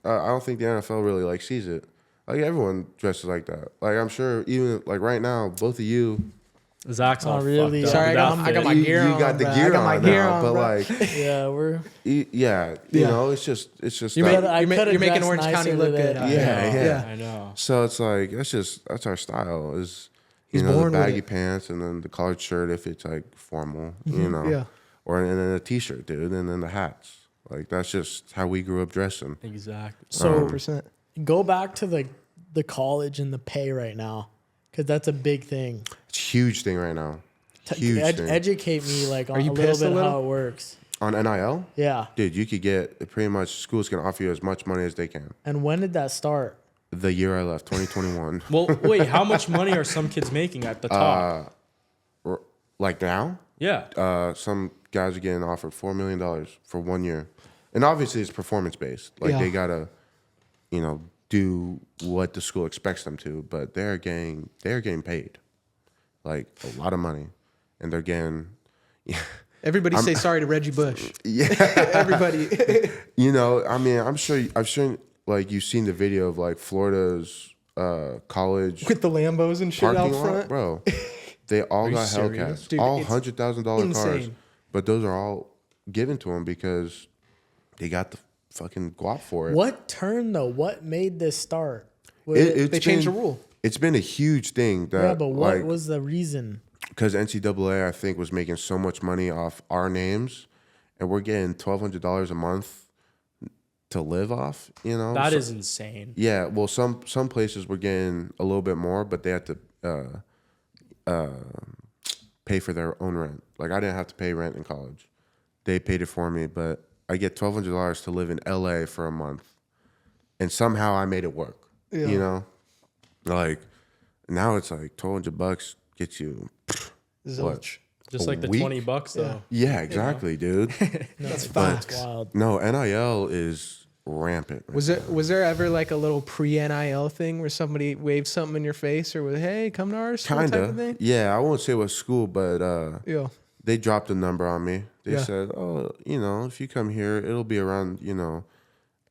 I don't think the NFL really like sees it. Like everyone dresses like that. Like I'm sure even like right now, both of you.
Zach's all
really.
fucked up.
Sorry, I got my gear on.
You got the
bro.
gear
I got my
on
gear
now,
on,
but
bro.
like,
Yeah, we're.
it's just.
You
that-
you're making
dressed
Orange
nicer
County look
today.
good.
Yeah.
I know.
So it's like that's our style is
He's
the
born with
baggy
it.
pants and then the collared shirt if it's like formal,
Yeah.
or and then a t-shirt, dude, and then the hats. Like that's just how we grew up dressing.
Exactly.
So
100%.
go back to the college and the pay right now, because that's a big thing.
It's a huge thing right now. Huge thing.
Educate me like on
you
a little
pissed a
bit
little?
how it works.
On NIL,
Yeah.
dude, you could get pretty much schools can offer you as much money as they can.
And when did that start?
The year I left, 2021.
Well, wait, how much money are some kids making at the top?
Like now,
Yeah.
some guys are getting offered $4 million for 1 year, and obviously it's performance based. Like they gotta, do what the school expects them to, but they're getting paid, like a lot of money, and they're getting.
Everybody say sorry to Reggie Bush.
Yeah,
Everybody.
I mean, I'm sure like you've seen the video of like Florida's college
With the Lambos and shit out
parking lot,
front.
bro. They all got
serious?
Hellcats,
Dude,
all
it's
$100,000 cars,
insane.
but those are all given to them because they got the fucking guap for it.
What turned though? What made this start?
They changed the rule.
It's been a huge thing that,
Yeah, but what
like,
was the reason?
because NCAA I think was making so much money off our names, and we're getting $1,200 a month to live off.
That is insane.
Yeah, well, some places were getting a little bit more, but they had to pay for their own rent. Like I didn't have to pay rent in college; they paid it for me. But I get $1,200 to live in LA for a month. and somehow I made it work. You know, like now it's like $1,200 gets you
Zilch.
Just like the
week?
$20 though.
Yeah, exactly, dude.
That's
That's
facts.
wild.
No, NIL is rampant.
Was there ever like a little pre-NIL thing where somebody waved something in your face or was, hey, come to our school type of thing?
Yeah, I won't say what school, but
Yeah.
they dropped a number on me. They
Yeah.
said, "Oh, if you come here, it'll be around, $1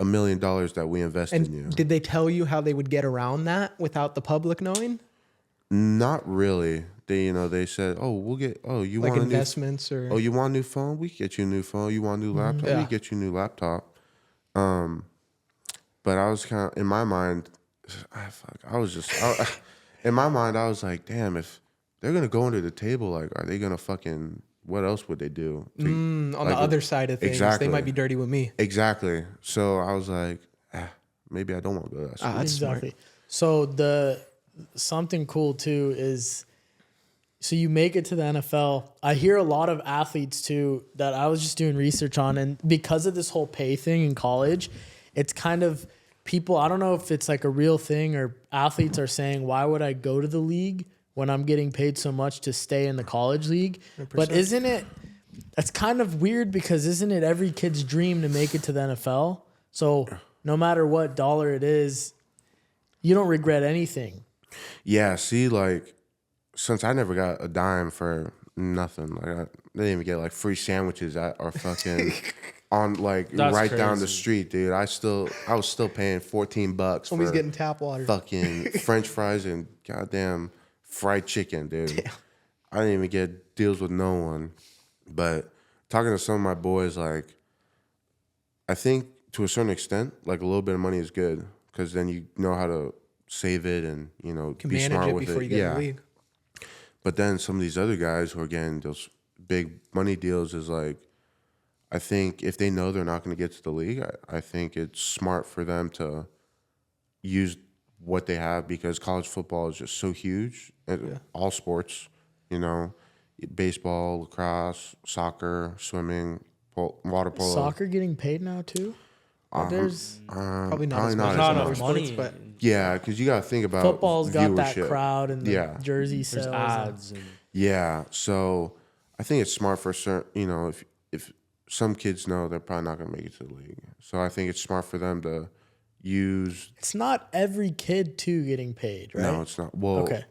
million that we invest in you."
And did they tell you how they would get around that without the public knowing?
Not really. They said, "Oh, we'll get. Oh, you
Like
want
investments
a new? Oh, you want a new phone? We can get you a new phone. You want a new laptop?
Yeah.
We can get you a new laptop." But I was kind of in my mind. In my mind, I was like, "Damn, if they're gonna go under the table, like, are they gonna fucking? What else would they do?"
On
like,
the other side of things,
exactly.
they might be dirty with me.
Exactly. So I was like, maybe I don't want to go to that school.
That's
Exactly. So something cool too is, so you make it to the NFL. I hear a lot of athletes too that I was just doing research on, and because of this whole pay thing in college, it's kind of people, I don't know if it's like a real thing or athletes are saying, why would I go to the league when I'm getting paid so much to stay in the college league?
100%.
But that's kind of weird because isn't it every kid's dream to make it to the NFL? So no matter what dollar it is, you don't regret anything.
Yeah, see, like, since I never got a dime for nothing, like, they didn't even get like free sandwiches at our fucking on like
That's
right down the
crazy.
street, dude. I was still paying $14
Homie's
for
getting tap water.
fucking French fries and goddamn fried chicken, dude. I didn't even get deals with no one. But talking to some of my boys, like, I think to a certain extent, like a little bit of money is good because then you know how to save it and
Can
be
manage
smart
it
with
before
it.
you get in the league.
But then some of these other guys who are getting those big money deals is like, I think if they know they're not going to get to the league, I think it's smart for them to use what they have because college football is just so huge. All sports, baseball, lacrosse, soccer, swimming, water polo.
Soccer getting paid now too? There's
Probably not as
not
much
as
as
Not
other
enough
sports,
money.
but
Yeah, because you got to think about
football's got that
viewership.
crowd and the
Yeah.
jersey
There's
sales.
ads. And
Yeah, so I think it's smart for certain, if some kids know they're probably not going to make it to the league. So I think it's smart for them to use.
It's not every kid too getting paid, right?
No, it's not. Well,
Okay.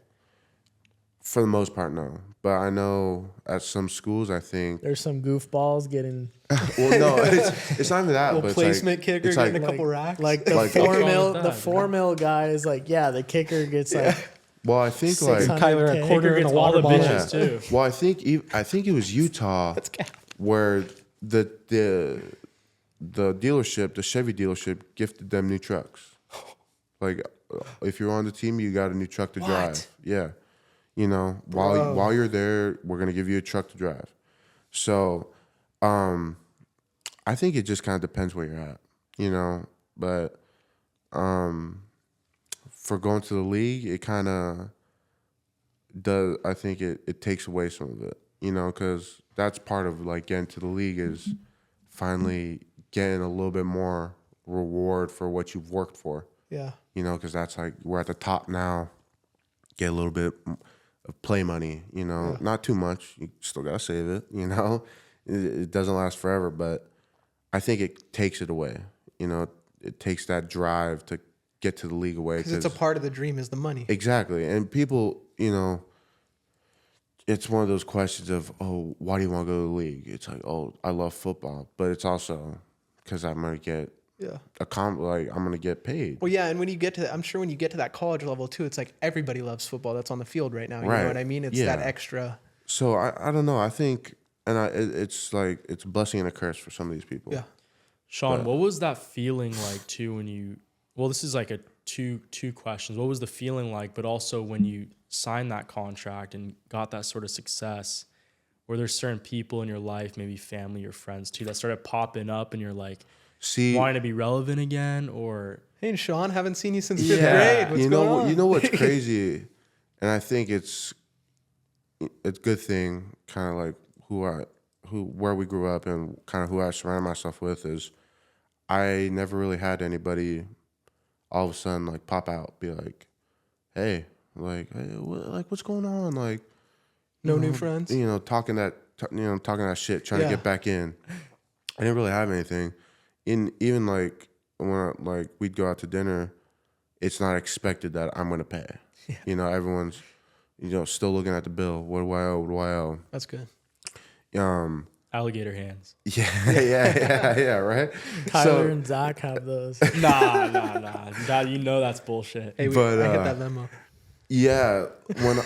for the most part, no. But I know at some schools, I think.
There's some goofballs getting
Well, no, it's not even that.
little
but
placement
it's
kicker
it's
getting
like,
a couple racks.
like the
Like-
4
What's wrong
mil.
with
The
that,
4 mil guy is like, yeah, the kicker gets like
Well, I think like.
600.
Kyler, a
Kicker
quarter in a
gets all
water
the
bottle.
bitches too.
Well, I think it was Utah where the dealership, the Chevy dealership, gifted them new trucks. Like, if you're on the team, you got a new truck to drive. Yeah, while you're there, we're gonna give you a truck to drive. So, I think it just kind of depends where you're at, But for going to the league, it kind of does. I think it takes away some of it, because that's part of like getting to the league is finally getting a little bit more reward for what you've worked for.
Yeah.
Because that's like we're at the top now. Get a little bit of play money, not too much. You still gotta save it, It doesn't last forever, but I think it takes it away. It takes that drive to get to the league away
Because it's a part of the dream is the money.
exactly. And people, it's one of those questions of, oh, why do you want to go to the league? It's like, oh, I love football, but it's also because I'm gonna get
Yeah.
I'm gonna get paid.
Well, yeah, and when you get to, I'm sure when you get to that college level too, it's like everybody loves football that's on the field right now. You
Right.
know what I mean? It's
Yeah.
that extra.
So I don't know. I think, and it's like it's a blessing and a curse for some of these people.
Yeah.
Sean, what was that feeling like too when you? Well, this is like a two questions. What was the feeling like? But also when you signed that contract and got that sort of success, were there certain people in your life, maybe family or friends too, that started popping up, and you're like, wanting to be relevant again, or
Hey, Sean, haven't seen you since fifth grade. What's going on?
You know what's crazy, and I think it's a good thing. Kind of like where we grew up and kind of who I surrounded myself with is, I never really had anybody all of a sudden like pop out, be like, hey, what's going on? Like,
no new friends.
Talking that shit, trying to get back in. I didn't really have anything. Even like when we'd go out to dinner, it's not expected that I'm gonna pay. Yeah. Everyone's still looking at the bill. What do I owe?
That's good.
Alligator hands.
Yeah, right.
Tyler and Zach have those.
Nah. That's bullshit.
Hey, I get that memo.
Yeah,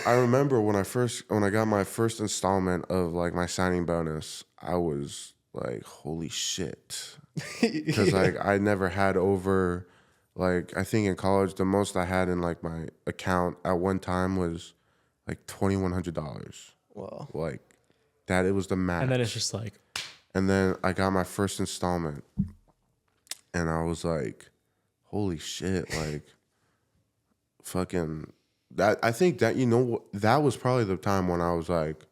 I remember when I got my first installment of like my signing bonus, I was like, holy shit, because like I never had over, like I think in college the most I had in like my account at one time was like $2,100.
Wow.
Like that, it was the max.
And then it's just like,
and then I got my first installment, and I was like, holy shit, like fucking. That I think that that was probably the time when I was like,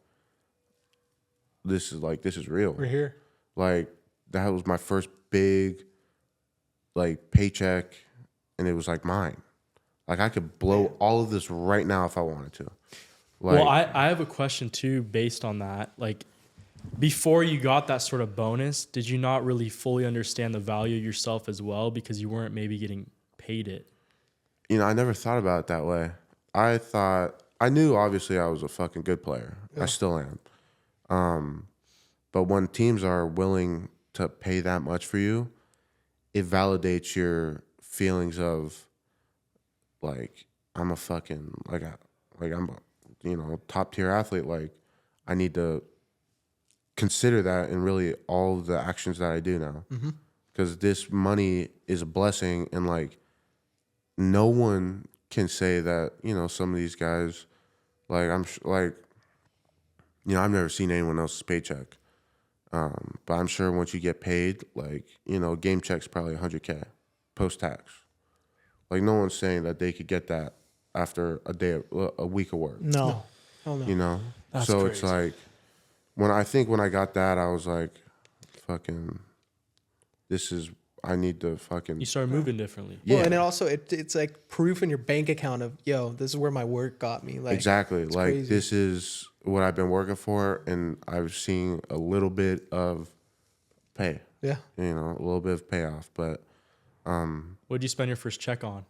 this is real.
We're here.
Like that was my first big like paycheck, and it was like mine. Like I could blow all of this right now if I wanted to. Like,
well, I have a question too based on that. Like before you got that sort of bonus, did you not really fully understand the value of yourself as well because you weren't maybe getting paid it?
I never thought about it that way. I knew obviously I was a fucking good player. Yeah. I still am. But when teams are willing to pay that much for you, it validates your feelings of like, I'm a fucking, I'm a top tier athlete. Like I need to consider that in really all of the actions that I do now. Because this money is a blessing, and like no one can say that, some of these guys, like I've never seen anyone else's paycheck. But I'm sure once you get paid, like, game check's probably $100K post-tax. Like no one's saying that they could get that after a week of work.
No.
Oh, no.
That's
so
crazy.
It's like when I got that, I was like, fucking, I need to fucking.
You started moving differently.
Yeah.
Well, and it also it's like proof in your bank account of, yo, this is where my work got me. Like
exactly. Like
crazy.
This is what I've been working for, and I've seen a little bit of pay.
Yeah.
A little bit of payoff. But
what did you spend your first check on?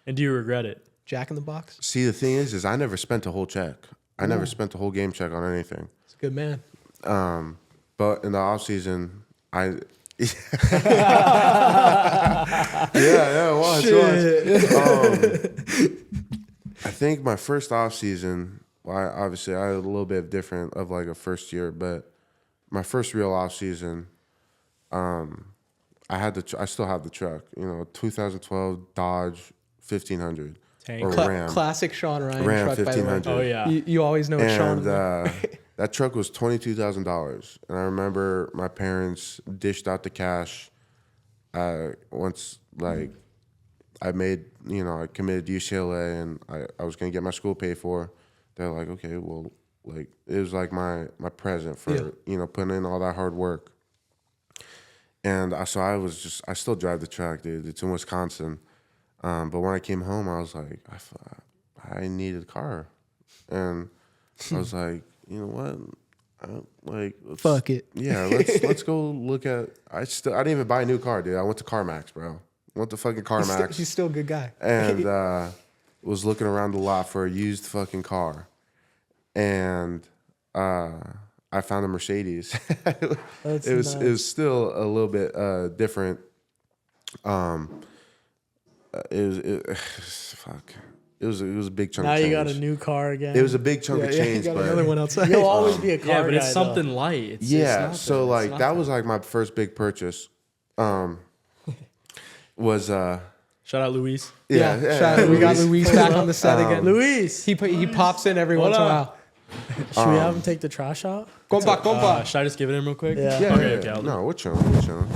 And do you regret it?
Jack in the Box.
see, the thing is I never spent a whole check. I never spent a whole game check on anything.
It's a good man.
But in the off season, watch. I think my first off season, obviously I had a little bit different of like a first year, but my first real off season, I still have the truck, 2012 Dodge 1500
Tank.
or Ram.
Classic Sean Ryan
Ram
truck, by the way.
1500.
Oh yeah.
You always know it's Sean.
And that truck was $22,000, and I remember my parents dished out the cash. Once like I made, I committed to UCLA, and I was gonna get my school paid for. They're like, okay, well, like it was like my present for putting in all that hard work. And I still drive the truck, dude. It's in Wisconsin. But when I came home, I was like, I needed a car, and I was like, you know what?
Fuck it.
Yeah, let's go look at. I didn't even buy a new car, dude. I went to CarMax, bro. Went to fucking CarMax.
He's still a good guy.
And was looking around the lot for a used fucking car, and I found a Mercedes. It was still a little bit different. It was a big chunk.
Now
of change.
you got a new car again.
It was a big chunk of change.
You got
but
another one outside.
You'll always be a car
Yeah, but
guy,
it's something light. It's
so
nothing.
like
It's
that
nothing.
was like my first big purchase. Was
Shout out Luis.
Yeah. Shout out. We got Luis back on the set again.
Luis.
He pops in every once in a while.
Should we have him take the trash out?
Compa.
Should I just give it him real quick?
Yeah.
yeah,
Okay,
yeah.
I'll do
No, we're chilling.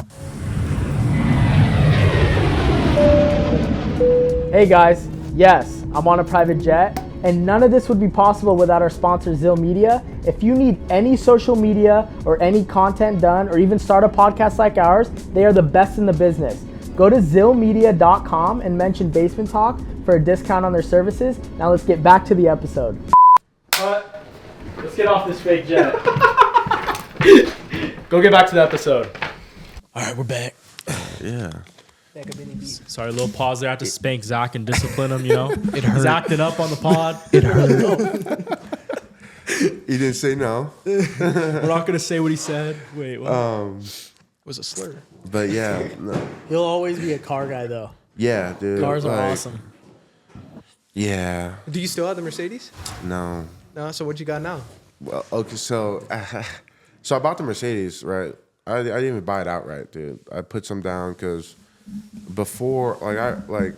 Hey guys, yes, I'm on a private jet, and none of this would be possible without our sponsor Zill Media. If you need any social media or any content done, or even start a podcast like ours, they are the best in the business. Go to zillmedia.com and mention Basement Talk for a discount on their services. Now let's get back to the episode. Let's get off this fake jet. Go get back to the episode. All right, we're back.
Yeah.
Sorry, a little pause there. I have to spank Zach and discipline him, you know?
It hurt.
He's acting up on the pod.
It hurt.
He didn't say no.
We're not going to say what he said. Wait, what?
It was a slur.
But yeah, no.
He'll always be a car guy, though.
Yeah, dude.
Cars are awesome.
Yeah.
Do you still have the Mercedes?
No.
No. So what you got now?
Well, okay, so I bought the Mercedes, right? I didn't even buy it outright, dude. I put some down because before,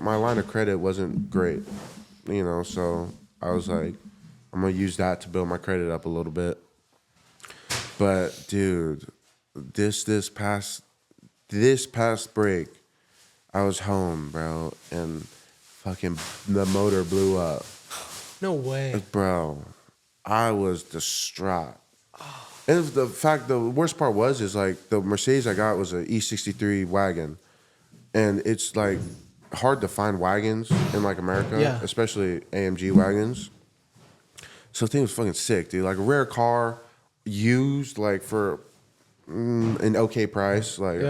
my line of credit wasn't great, you know. So I was like, I'm gonna use that to build my credit up a little bit. But dude, this past break, I was home, bro, and fucking the motor blew up.
No way.
Bro, I was distraught. And the worst part is like the Mercedes I got was an E63 wagon. And it's like hard to find wagons in like America, especially AMG wagons. So the thing was fucking sick, dude. Like a rare car used like for an okay price. Like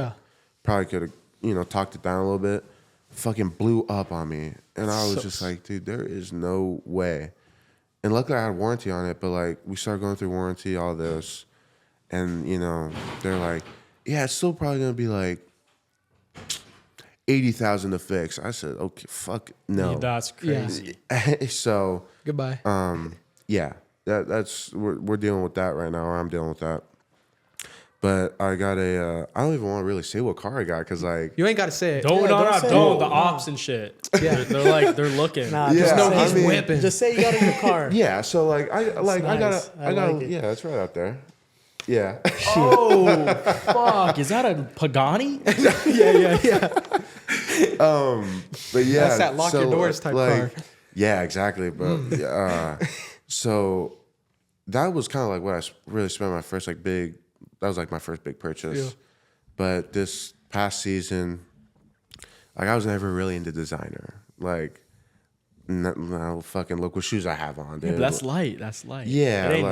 probably could have, you know, talked it down a little bit. Fucking blew up on me. And I was just like, dude, there is no way. And luckily I had warranty on it, but like we started going through warranty, all this. And, you know, they're like, yeah, it's still probably going to be like $80,000 to fix. I said, okay, fuck no.
That's crazy.
So
Goodbye.
Yeah, that's we're dealing with that right now, or I'm dealing with that. But I got I don't even want to really say what car I got because like
You ain't got to say it.
Don't.
say
The
it.
ops and shit.
Yeah.
They're looking.
Nah,
Yeah,
just know
I
he's
mean-
whipping. Just say you got it in your car.
yeah. So like I
nice. I like it.
yeah, that's right out there. Yeah.
Oh, fuck. Is that a Pagani?
Yeah.
But yeah,
That's that lock your doors type car.
Yeah, exactly. But so that was kind of like what I really spent my first that was like my first big purchase.
Yeah.
But this past season, like I was never really into designer. Like, no fucking look what shoes I have on, dude.
But that's light. That's light.
Yeah,
It ain't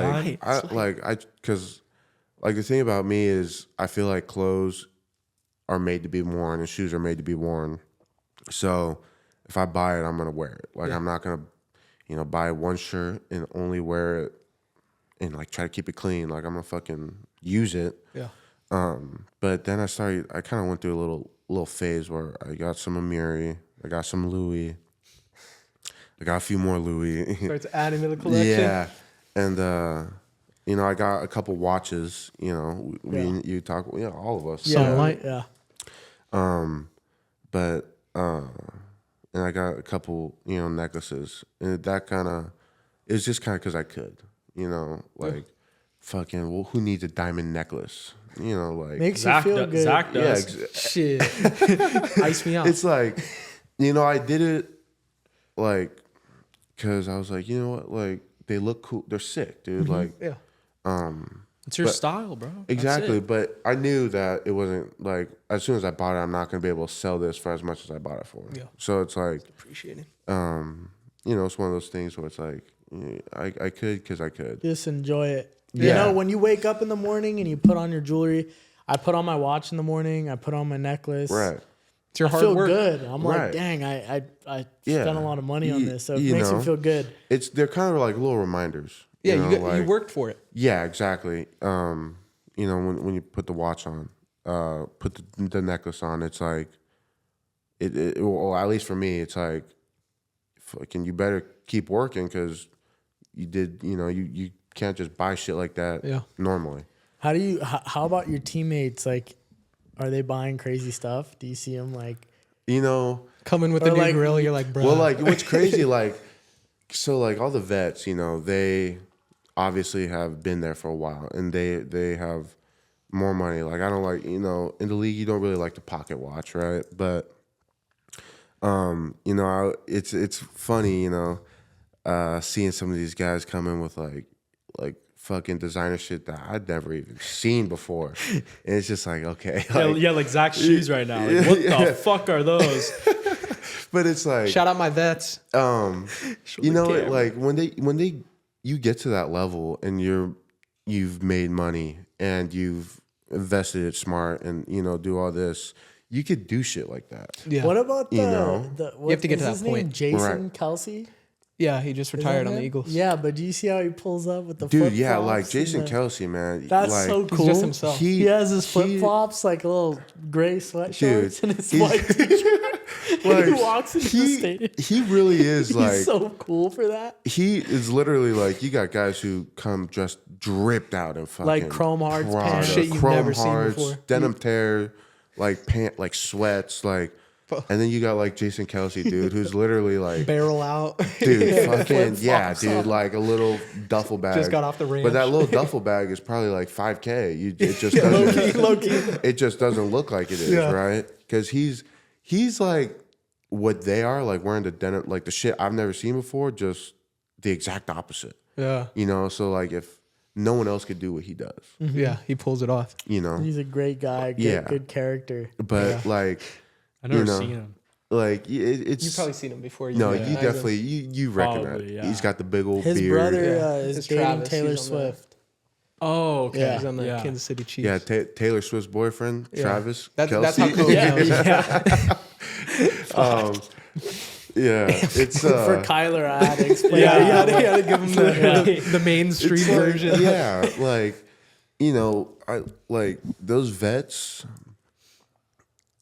like
light.
because the thing about me is I feel like clothes are made to be worn and shoes are made to be worn. So if I buy it, I'm gonna wear it. Like I'm not gonna, you know, buy one shirt and only wear it and like try to keep it clean. Like I'm gonna fucking use it.
Yeah.
But then I kind of went through a little phase where I got some Amiri, I got some Louis, I got a few more Louis.
Starts adding to the collection.
Yeah, and you know, I got a couple watches. You know, you talk, all of us.
Yeah.
But and I got a couple, you know, necklaces, and that kind of it was just kind of because I could, you know, like fucking. Well, who needs a diamond necklace? You know, like
Makes
Zach
you feel good.
Zach does.
Shit. Ice me out.
It's like, you know, I did it like because I was like, you know what, like they look cool, they're sick, dude. Like,
yeah.
It's your style, bro. That's
exactly.
it.
But I knew that it wasn't like as soon as I bought it, I'm not gonna be able to sell this for as much as I bought it for.
Yeah.
So it's like,
Appreciate it.
you know, it's one of those things where it's like, I could because I could.
Just enjoy it.
Yeah.
You know, when you wake up in the morning and you put on your jewelry, I put on my watch in the morning. I put on my necklace.
Right.
It's your
I
hard
feel
work.
good. I'm like,
Right.
dang, I
Yeah.
spent a lot of money on this, so it
You
makes
know.
me feel good.
They're kind of like little reminders.
Yeah,
know,
you
like,
worked for it.
Yeah, exactly. You know, when you put the watch on, put the necklace on, it's like, well, at least for me, it's like, fucking, you better keep working because you can't just buy shit like that normally.
How about your teammates? Like, are they buying crazy stuff? Do you see them like,
You know,
Coming with
Or
a new
like-
grill, you're like, bro.
well, like what's crazy, like, so like all the vets, you know, they obviously have been there for a while and they have more money. Like I don't like, you know, in the league you don't really like to pocket watch, right? But you know, it's funny, you know, seeing some of these guys come in with like fucking designer shit that I'd never even seen before. And it's just like, okay.
Like Zach's shoes right now. Like, what the fuck are those?
But it's like,
Shout out my vets.
you know, like when you get to that level and you've made money and you've invested it smart and, you know, do all this, you could do shit like that.
Yeah.
What about
You know?
what,
have to get
is
to
his
that point.
name? Jason
Right.
Kelsey?
Yeah, he just
Is
retired
that
on the
him?
Eagles.
Yeah, but do you see how he pulls up with the
Dude,
flip-flops
yeah, like
and
Jason
the-
Kelsey, man.
That's
like,
so
He's
cool.
just himself.
He has his
he-
flip flops, like a little gray sweatshirts,
Dude,
and his
he's-
white t-shirt.
like,
he walks into the stadium.
he really is like
He's so cool for that.
he is literally like, you got guys who come just dripped out in fucking
Like chrome hearts
Prada,
pants.
Shit you've
chrome
never seen
hearts,
before.
denim tear, like sweats, like, and then you got like Jason Kelsey, dude, who's literally like,
Barrel out.
dude, fucking
Flip-flops
dude,
on.
like a little duffel bag.
Just got off the ranch.
But that little duffel bag is probably like $5,000. It just doesn't.
Low-key.
It just doesn't look like it is,
Yeah.
right? Because he's like what they are, like wearing the denim, like the shit I've never seen before, just the exact opposite.
Yeah.
You know, so like if no one else could do what he does,
Yeah, he pulls it off.
you know.
He's a great guy.
Yeah.
Good character.
But like,
I never
you know,
seen him.
like it's
You've probably seen him before.
no,
recognize
you
him.
definitely you recognize.
Probably, yeah.
He's got the big old
His
beard.
brother
Yeah.
is
It's
dating
Travis.
Taylor
He's on the-
Swift.
Oh, okay.
Yeah.
He's on the
Yeah.
Kansas City Chiefs.
Yeah, Taylor Swift's boyfriend,
Yeah.
Travis.
That's
Kelce.
how Kobe knows.
Yeah, it's
For Kyler, I had to explain.
Yeah,
that.
you had to give him the mainstream
it's like,
version.
yeah, like, you know, I like those vets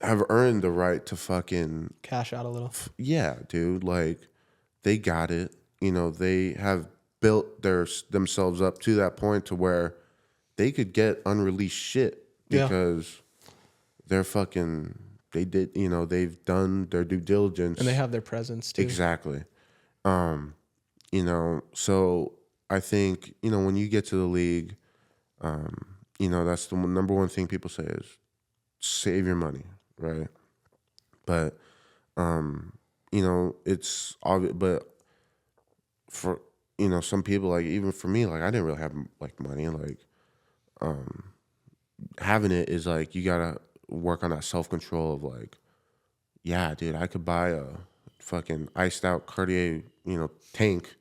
have earned the right to fucking
Cash out a little.
yeah, dude. Like they got it. You know, they have built themselves up to that point to where they could get unreleased shit
Yeah.
because they're fucking. They did, you know, they've done their due diligence.
And they have their presence too.
Exactly. You know, so I think, you know, when you get to the league, you know, that's the number one thing people say is save your money, right? But, you know, it's obvious, but for, you know, some people, like, even for me, like, I didn't really have, like, money, like, having it is, like, you gotta work on that self-control of, like, yeah, dude, I could buy a fucking iced out Cartier, you know, tank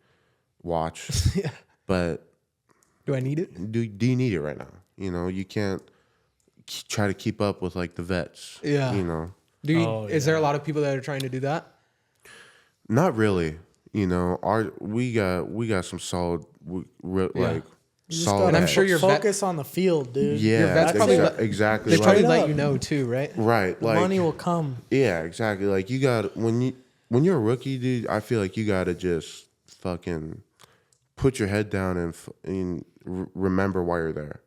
watch,
Yeah.
but
Do I need it?
do you need it right now? You know, you can't try to keep up with like the vets.
Yeah.
You know,
Do you,
Oh,
is there a lot of people that are trying to do that?
not really. You know, we got some solid, like
You just
solid.
gotta
And I'm sure you're
focus on the field, dude.
yeah,
vets probably
exactly.
They
like,
probably
Straight
let
up.
you know too, right?
right,
The
like
money will come.
yeah, exactly. Like you got when you're a rookie, dude. I feel like you got to just fucking put your head down and remember why you're there.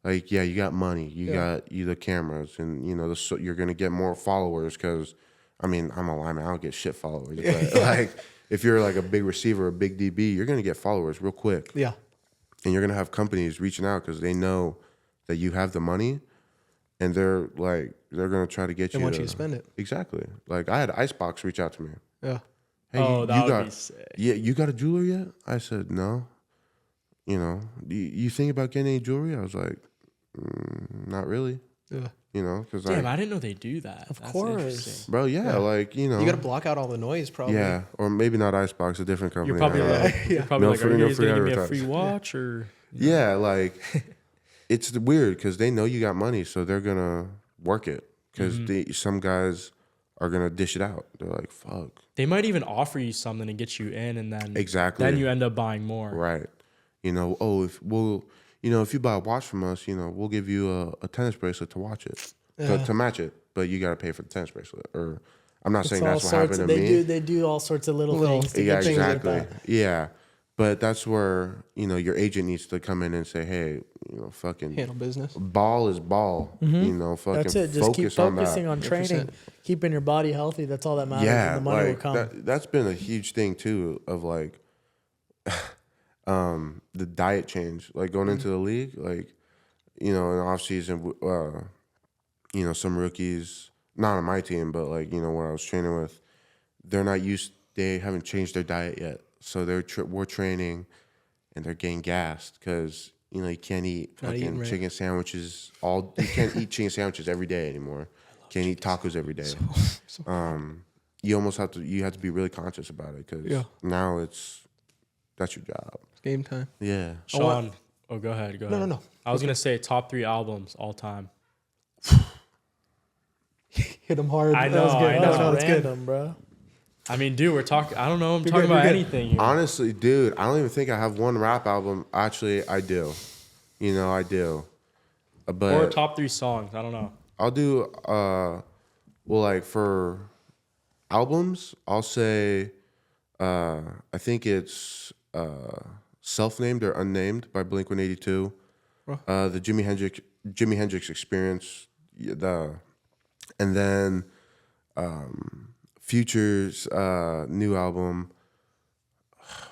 Like, yeah, you got money, you got the cameras, and you know you're gonna get more followers because, I mean, I'm a lineman, I don't get shit followers, but like if you're like a big receiver, a big DB, you're gonna get followers real quick,
Yeah.
and you're gonna have companies reaching out because they know that you have the money, and they're gonna try to get
They
you.
want you to spend it.
Exactly. Like I had Icebox reach out to me.
Yeah.
Hey,
Oh, that would
got,
be sick.
Yeah, you got a jeweler yet? I said no. You know, you think about getting any jewelry? I was like, not really.
Yeah.
You know, because
Damn, I didn't know they do that. That's
course.
interesting.
bro, yeah, like you know,
You got to block out all the noise, probably.
yeah, or maybe not Icebox, a different company.
You're probably
I don't know.
like, you're probably
No
like,
free-
are you
no
guys
free
gonna give me a
advertise.
free watch or?
Yeah, like it's weird because they know you got money, so they're gonna work it. Because some guys are gonna dish it out. They're like, "Fuck."
They might even offer you something to get you in, and then
Exactly.
then you end up buying more.
Right. You know, if you buy a watch from us, you know, we'll give you a tennis bracelet to watch it, to match it, but you got to pay for the tennis bracelet. Or I'm not saying that's what happened to me.
They do all sorts of little
Little-
things to
Yeah,
get things like
exactly.
that.
Yeah. But that's where, you know, your agent needs to come in and say, hey, you know, fucking
Handle business.
ball is ball. You know, fucking
That's it. Just keep
focus on that.
focusing on training, keeping your body healthy. That's all that matters.
Yeah,
and the money will
like
come.
that's been a huge thing too of like the diet change, like going into the league, like, you know, in the off season, you know, some rookies, not on my team, but like, you know, where I was training with, they haven't changed their diet yet. So we're training and they're getting gassed because You know, you can't eat
Not
fucking
eating right.
chicken sandwiches you can't eat chicken sandwiches every day anymore. Can't eat tacos every day. You almost have to be really conscious about it because now that's your job.
It's game time.
Yeah.
Sean, go ahead.
No.
I was gonna say top 3 albums all time.
Hit them hard.
I know,
That was good.
I know.
No, it's good.
Random, bro.
I mean, dude, we're talking. I don't know. I'm
You're
talking
good,
about
you're good.
anything here.
Honestly, dude, I don't even think I have one rap album. Actually, I do. You know, I do. But
Or top 3 songs. I don't know.
I'll do well, like for albums, I'll say I think it's Self-Named or Unnamed by Blink-182. The Jimi Hendrix Experience, and then Future's new album.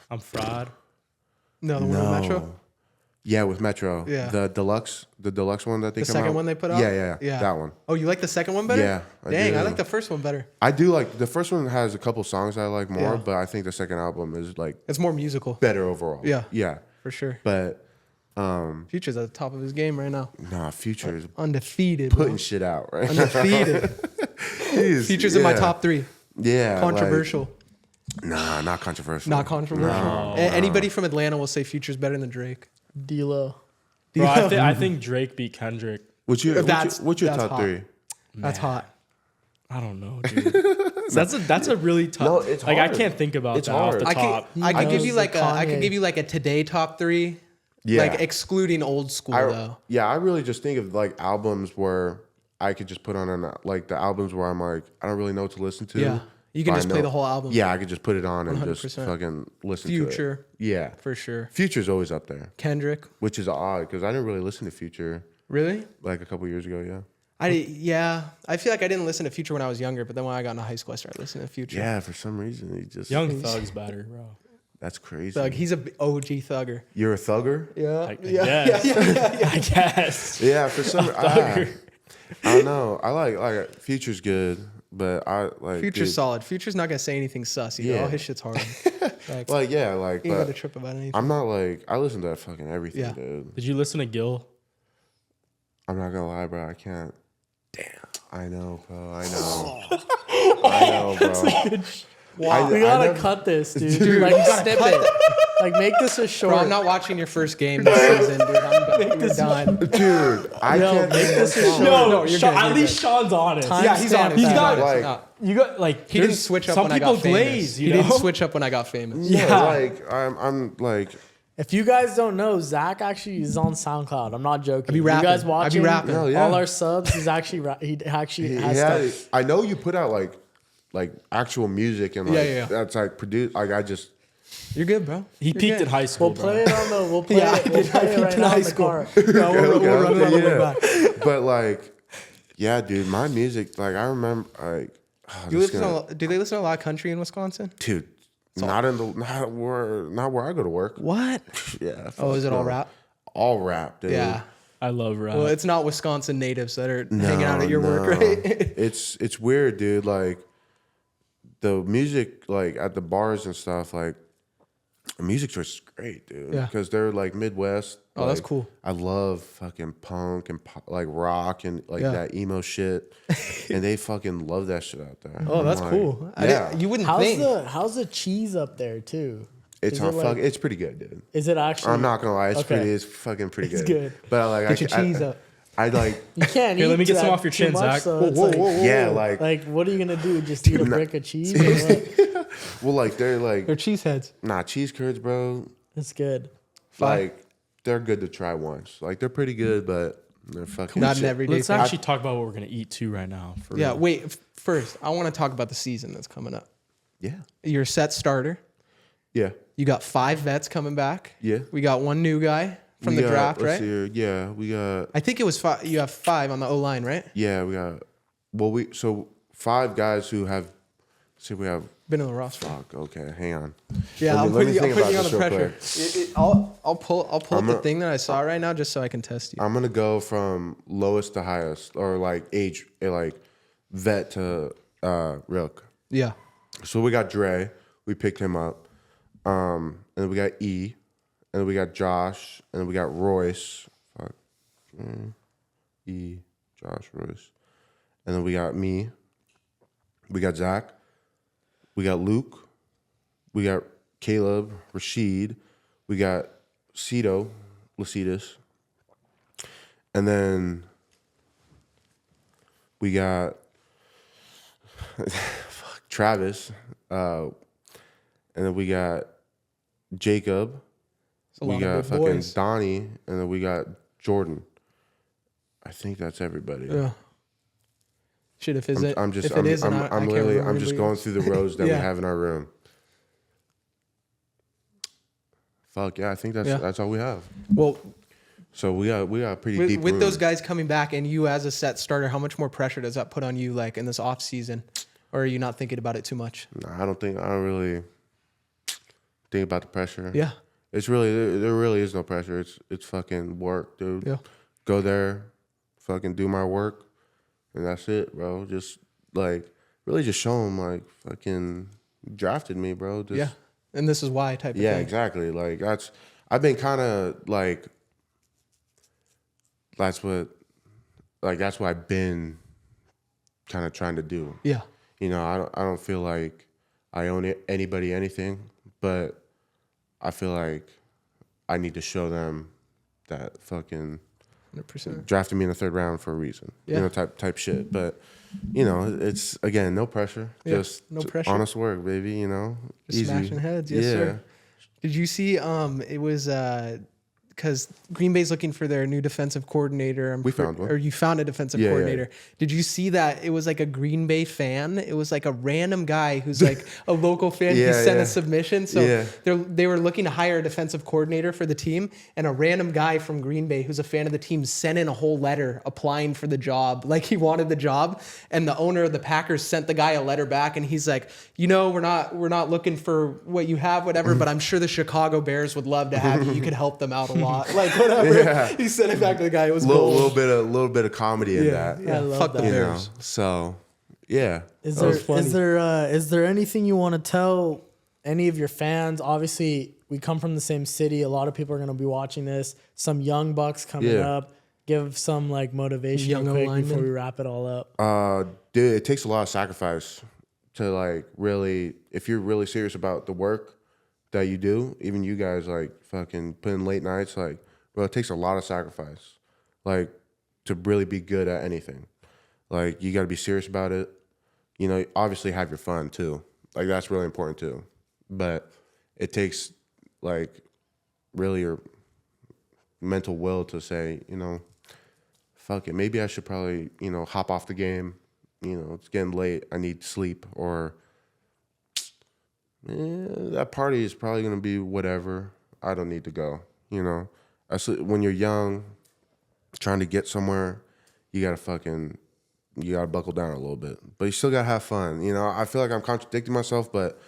I'm fried.
No, the one with Metro.
Yeah, with Metro.
Yeah.
The deluxe one that they
The
come
second
out.
one they put out?
Yeah,
Yeah.
that one.
Oh, you like the second one better?
Yeah, I
Dang,
do.
I like the first one better.
I do like the first one has a couple songs I like more,
Yeah.
but I think the second album is like
It's more musical.
better overall.
Yeah.
Yeah.
For sure.
But
Future's at the top of his game right now.
nah, Future is
Undefeated.
putting
Bro.
shit out, right?
Undefeated. Future's in my top 3.
Yeah.
Controversial.
Nah, not controversial.
Not controversial. Anybody from Atlanta will say Future's better than Drake.
D-Lo.
Bro, I think Drake beat Kendrick.
What's your
That's
top
hot.
3?
That's hot.
I don't know, dude. That's a really tough.
No, it's
like I
hard.
can't think about
It's
that off
hard.
the top.
I could give
knows
you
the
like I could
Kanye.
give you like a today top 3.
Yeah.
Like excluding old school though.
I really just think of like albums where I could just put on like the albums where I'm like, I don't really know what to listen to.
Yeah. You can
but I
just play
know-
the whole album.
Yeah, I could just put it on and just
100%.
fucking listen to
Future.
it. Yeah.
For sure.
Future's always up there,
Kendrick.
which is odd because I didn't really listen to Future
Really?
like a couple years ago. Yeah.
I feel like I didn't listen to Future when I was younger, but then when I got into high school, I started listening to Future.
Yeah, for some reason he just
Young Thug's better, bro.
That's crazy.
Thug. He's a OG thugger.
You're a thugger?
Yeah.
I guess. I guess.
Yeah, for some I don't know. I like Future's good, but I like
Future's
dude,
solid. Future's not gonna say anything sus either.
Yeah.
All his shit's hard. Like,
like yeah, like
he ain't got
but
to trip about anything.
I'm not like I listen to fucking everything,
Yeah.
dude.
Did you listen to Gil?
I'm not gonna lie, bro. I can't. Damn. I know, bro. I know. I know, bro.
Wow. We
I
gotta
never-
cut this, dude. Like, snip it. Like, make this a short.
Bro, I'm not watching your first game this season, dude. You're done.
Dude, I
Yo,
can't
make this a short.
No, you're
Sean,
good,
at
you're
least Sean's honest.
Time-
Yeah, he's
Timestamp
honest.
that.
He's honest.
Like-
No.
You got like
He didn't
there's-
switch up
some
when I
people
got famous.
glaze.
He
You know?
didn't switch up when I got famous.
No,
Yeah.
like I'm like
If you guys don't know, Zach actually is on SoundCloud. I'm not joking.
be
You
rapping.
guys
I be
watching
rapping.
No, yeah.
all our subs, he actually has
yeah.
stuff.
I know you put out like actual music and like
Yeah.
that's like produced. Like I just
You're good, bro.
He peaked in high school.
We'll play it on the. We'll play
Yeah,
it. We'll play it right
in
now
high
in the
school.
car.
No, we'll run it on the way back.
But like, yeah, dude, my music. Like I remember like.
Do they listen to a lot of country in Wisconsin?
Dude, not where I go to work.
What?
Yeah.
Oh, is it all
fuck no.
rap?
All rap, dude.
Yeah.
I love rap.
Well, it's not Wisconsin natives that are hanging out at your work,
No.
right?
It's weird, dude. Like the music, like at the bars and stuff, like the music's just great, dude.
Yeah.
Because they're like Midwest.
Oh, that's
like,
cool.
I love fucking punk and like rock and like
Yeah.
that emo shit, and they fucking love that shit out there.
Oh,
I'm
that's
like,
cool.
Yeah,
You wouldn't think.
How's the cheese up there too?
it's
is
on
it like-
it's pretty good, dude.
Is it actually?
I'm not gonna lie, it's
Okay.
it's fucking pretty
It's
good.
good.
But like,
Get your cheese up.
I like,
You can't
Here,
eat
let me get
that
some off your
too
chin,
much,
Zach.
so
Whoa,
it's
whoa,
like,
whoa, whoa.
yeah, like,
what are you gonna do? Just eat a brick of cheese? Or what?
well, like they're like,
They're cheeseheads.
nah, cheese curds, bro.
It's good.
Like they're good to try once. Like they're pretty good, but they're fucking
Not an
shit.
everyday
Let's
thing.
actually talk about what we're gonna eat too right now. For
Yeah,
real.
wait. First, I want to talk about the season that's coming up.
Yeah,
You're a set starter.
yeah,
You got 5 vets coming back.
yeah.
We got 1 new guy from
We
the
got-
draft,
let's
right?
see here. Yeah, we got.
I think it was 5. You have 5 on the O line, right?
Yeah, we got. Well, so 5 guys who have. See, we have.
Been in the roster.
Fuck. Okay, hang on.
Yeah,
Let
I'm
me
putting you
think
on
about
the
this real
pressure. I'll pull up the
gonna-
thing that I saw right now just so I can test you.
I'm gonna go from lowest to highest, or like age, like vet to Rilk.
Yeah.
So we got Dre. We picked him up. And then we got E. and then we got Josh, and then we got Royce. Fuck. Josh, Royce. And then we got me. We got Zach. We got Luke. We got Caleb, Rashid. We got Cito, Lacitus. And then we got Travis. And then we got Jacob. We got fucking boys. Donnie. And then we got Jordan. I think that's everybody.
Yeah. Shit, if it
I'm just
going
through the rows that we have in our room. Fuck yeah, I think that's all we have.
Well,
so we got a pretty deep
with
room.
those guys coming back and you as a set starter. How much more pressure does that put on you, like in this off season, or are you not thinking about it too much?
I don't really think about the pressure.
Yeah,
it's really there really is no pressure. It's fucking work, dude.
Yeah,
go there, fucking do my work. And that's it, bro. Just like really just show them like fucking drafted me, bro. Just,
yeah. And this is why type of thing.
Yeah, exactly. Like I've been kind of like that's what I've been kind of trying to do.
Yeah.
You know, I don't feel like I own anybody anything, but I feel like I need to show them that fucking
100%.
Drafted me in the 3rd round for a reason, you know, type shit. But you know, it's again no pressure, just
no pressure,
honest work, baby. You know,
just
easy.
smashing heads. Yes, sir. Did you see? It was because Green Bay's looking for their new defensive coordinator.
We found one.
Or you found a defensive coordinator. Yeah. Did you see that? It was like a Green Bay fan. It was like a random guy who's like a local fan. He sent a submission. So they were looking to hire a defensive coordinator for the team. And a random guy from Green Bay who's a fan of the team sent in a whole letter applying for the job. Like he wanted the job. And the owner of the Packers sent the guy a letter back. And he's like, you know, we're not looking for what you have, whatever, but I'm sure the Chicago Bears would love to have you. You could help them out a lot. Like whatever. Yeah. He sent it back to the guy. It was a
little bit of comedy in that.
Yeah, I love that.
You know, so yeah.
Is there anything you want to tell any of your fans? Obviously, we come from the same city. A lot of people are going to be watching this. Some young bucks coming up. Give some like motivation quick before we wrap it all up.
Dude, it takes a lot of sacrifice to like really, if you're really serious about the work that you do, even you guys like fucking put in late nights, like, bro, it takes a lot of sacrifice, like, to really be good at anything. Like, you got to be serious about it. You know, obviously have your fun too. Like, that's really important too. But it takes like really your mental will to say, you know, fuck it. Maybe I should probably, you know, hop off the game. You know, it's getting late. I need sleep. Or that party is probably going to be whatever. I don't need to go, you know. When you're young, trying to get somewhere, you got to buckle down a little bit. But you still got to have fun. You know, I feel like I'm contradicting myself, but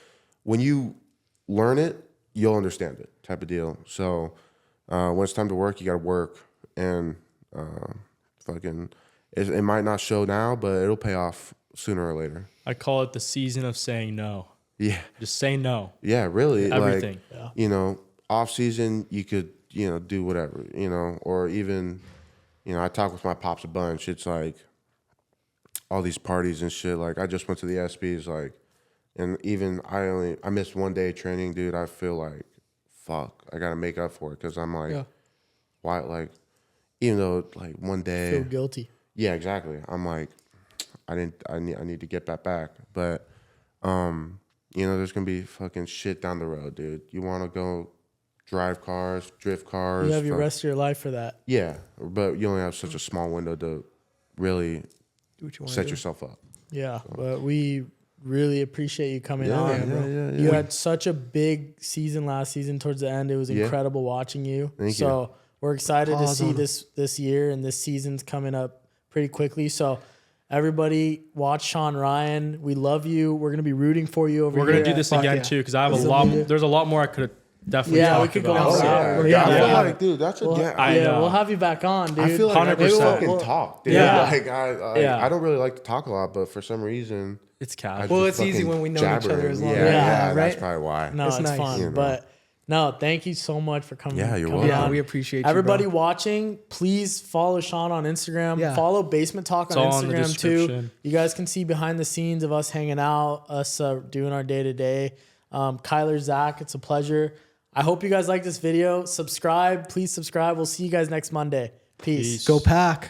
when you learn it, you'll understand it type of deal. So when it's time to work, you got to work. And it might not show now, but it'll pay off sooner or later.
I call it the season of saying no.
Yeah.
Just say no.
Yeah, really.
Everything.
Like, you know, off season, you could, you know, do whatever, you know, or even, you know, I talk with my pops a bunch. It's like all these parties and shit. Like, I just went to the SBs, like, and even I missed one day of training, dude. I feel like, fuck, I got to make up for it. Cause I'm like, why, like, even though like one day.
Feel guilty.
Yeah, exactly. I'm like, I need to get that back. But, you know, there's going to be fucking shit down the road, dude. You want to go drive cars, drift cars.
You have your rest of your life for that.
Yeah, but you only have such a small window to really
do what you want
set
to
yourself up.
Yeah, but we really appreciate you coming on.
Yeah.
You had such a big season last season towards the end. It was incredible watching you.
Thank you.
We're excited to see this year, and this season's coming up pretty quickly. So everybody watch Sean Rhyan. We love you. We're going to be rooting for you over here.
We're going to do this again too, because I have there's a lot more I could have definitely talked
we could go
about.
on.
Like, dude, that's
we'll have you back on, dude.
I feel like 100%. I fucking talk, dude.
Yeah.
Like, I don't really like to talk a lot, but for some reason,
it's casual.
Well, it's easy when we know each other as long.
Right?
That's probably why.
No, it's nice. Fun. You know. But No, thank you so much for coming.
Yeah, you're
coming
welcome.
on.
Yeah, we appreciate you,
everybody
bro.
watching. Please follow Sean on Instagram.
Yeah.
Follow Basement Talk
It's
on
all in the
Instagram too.
description.
You guys can see behind the scenes of us hanging out, us doing our day to day. Kyler, Zach, it's a pleasure. I hope you guys like this video. Subscribe, please subscribe. We'll see you guys next Monday. Peace.
Peace.
Go Pack.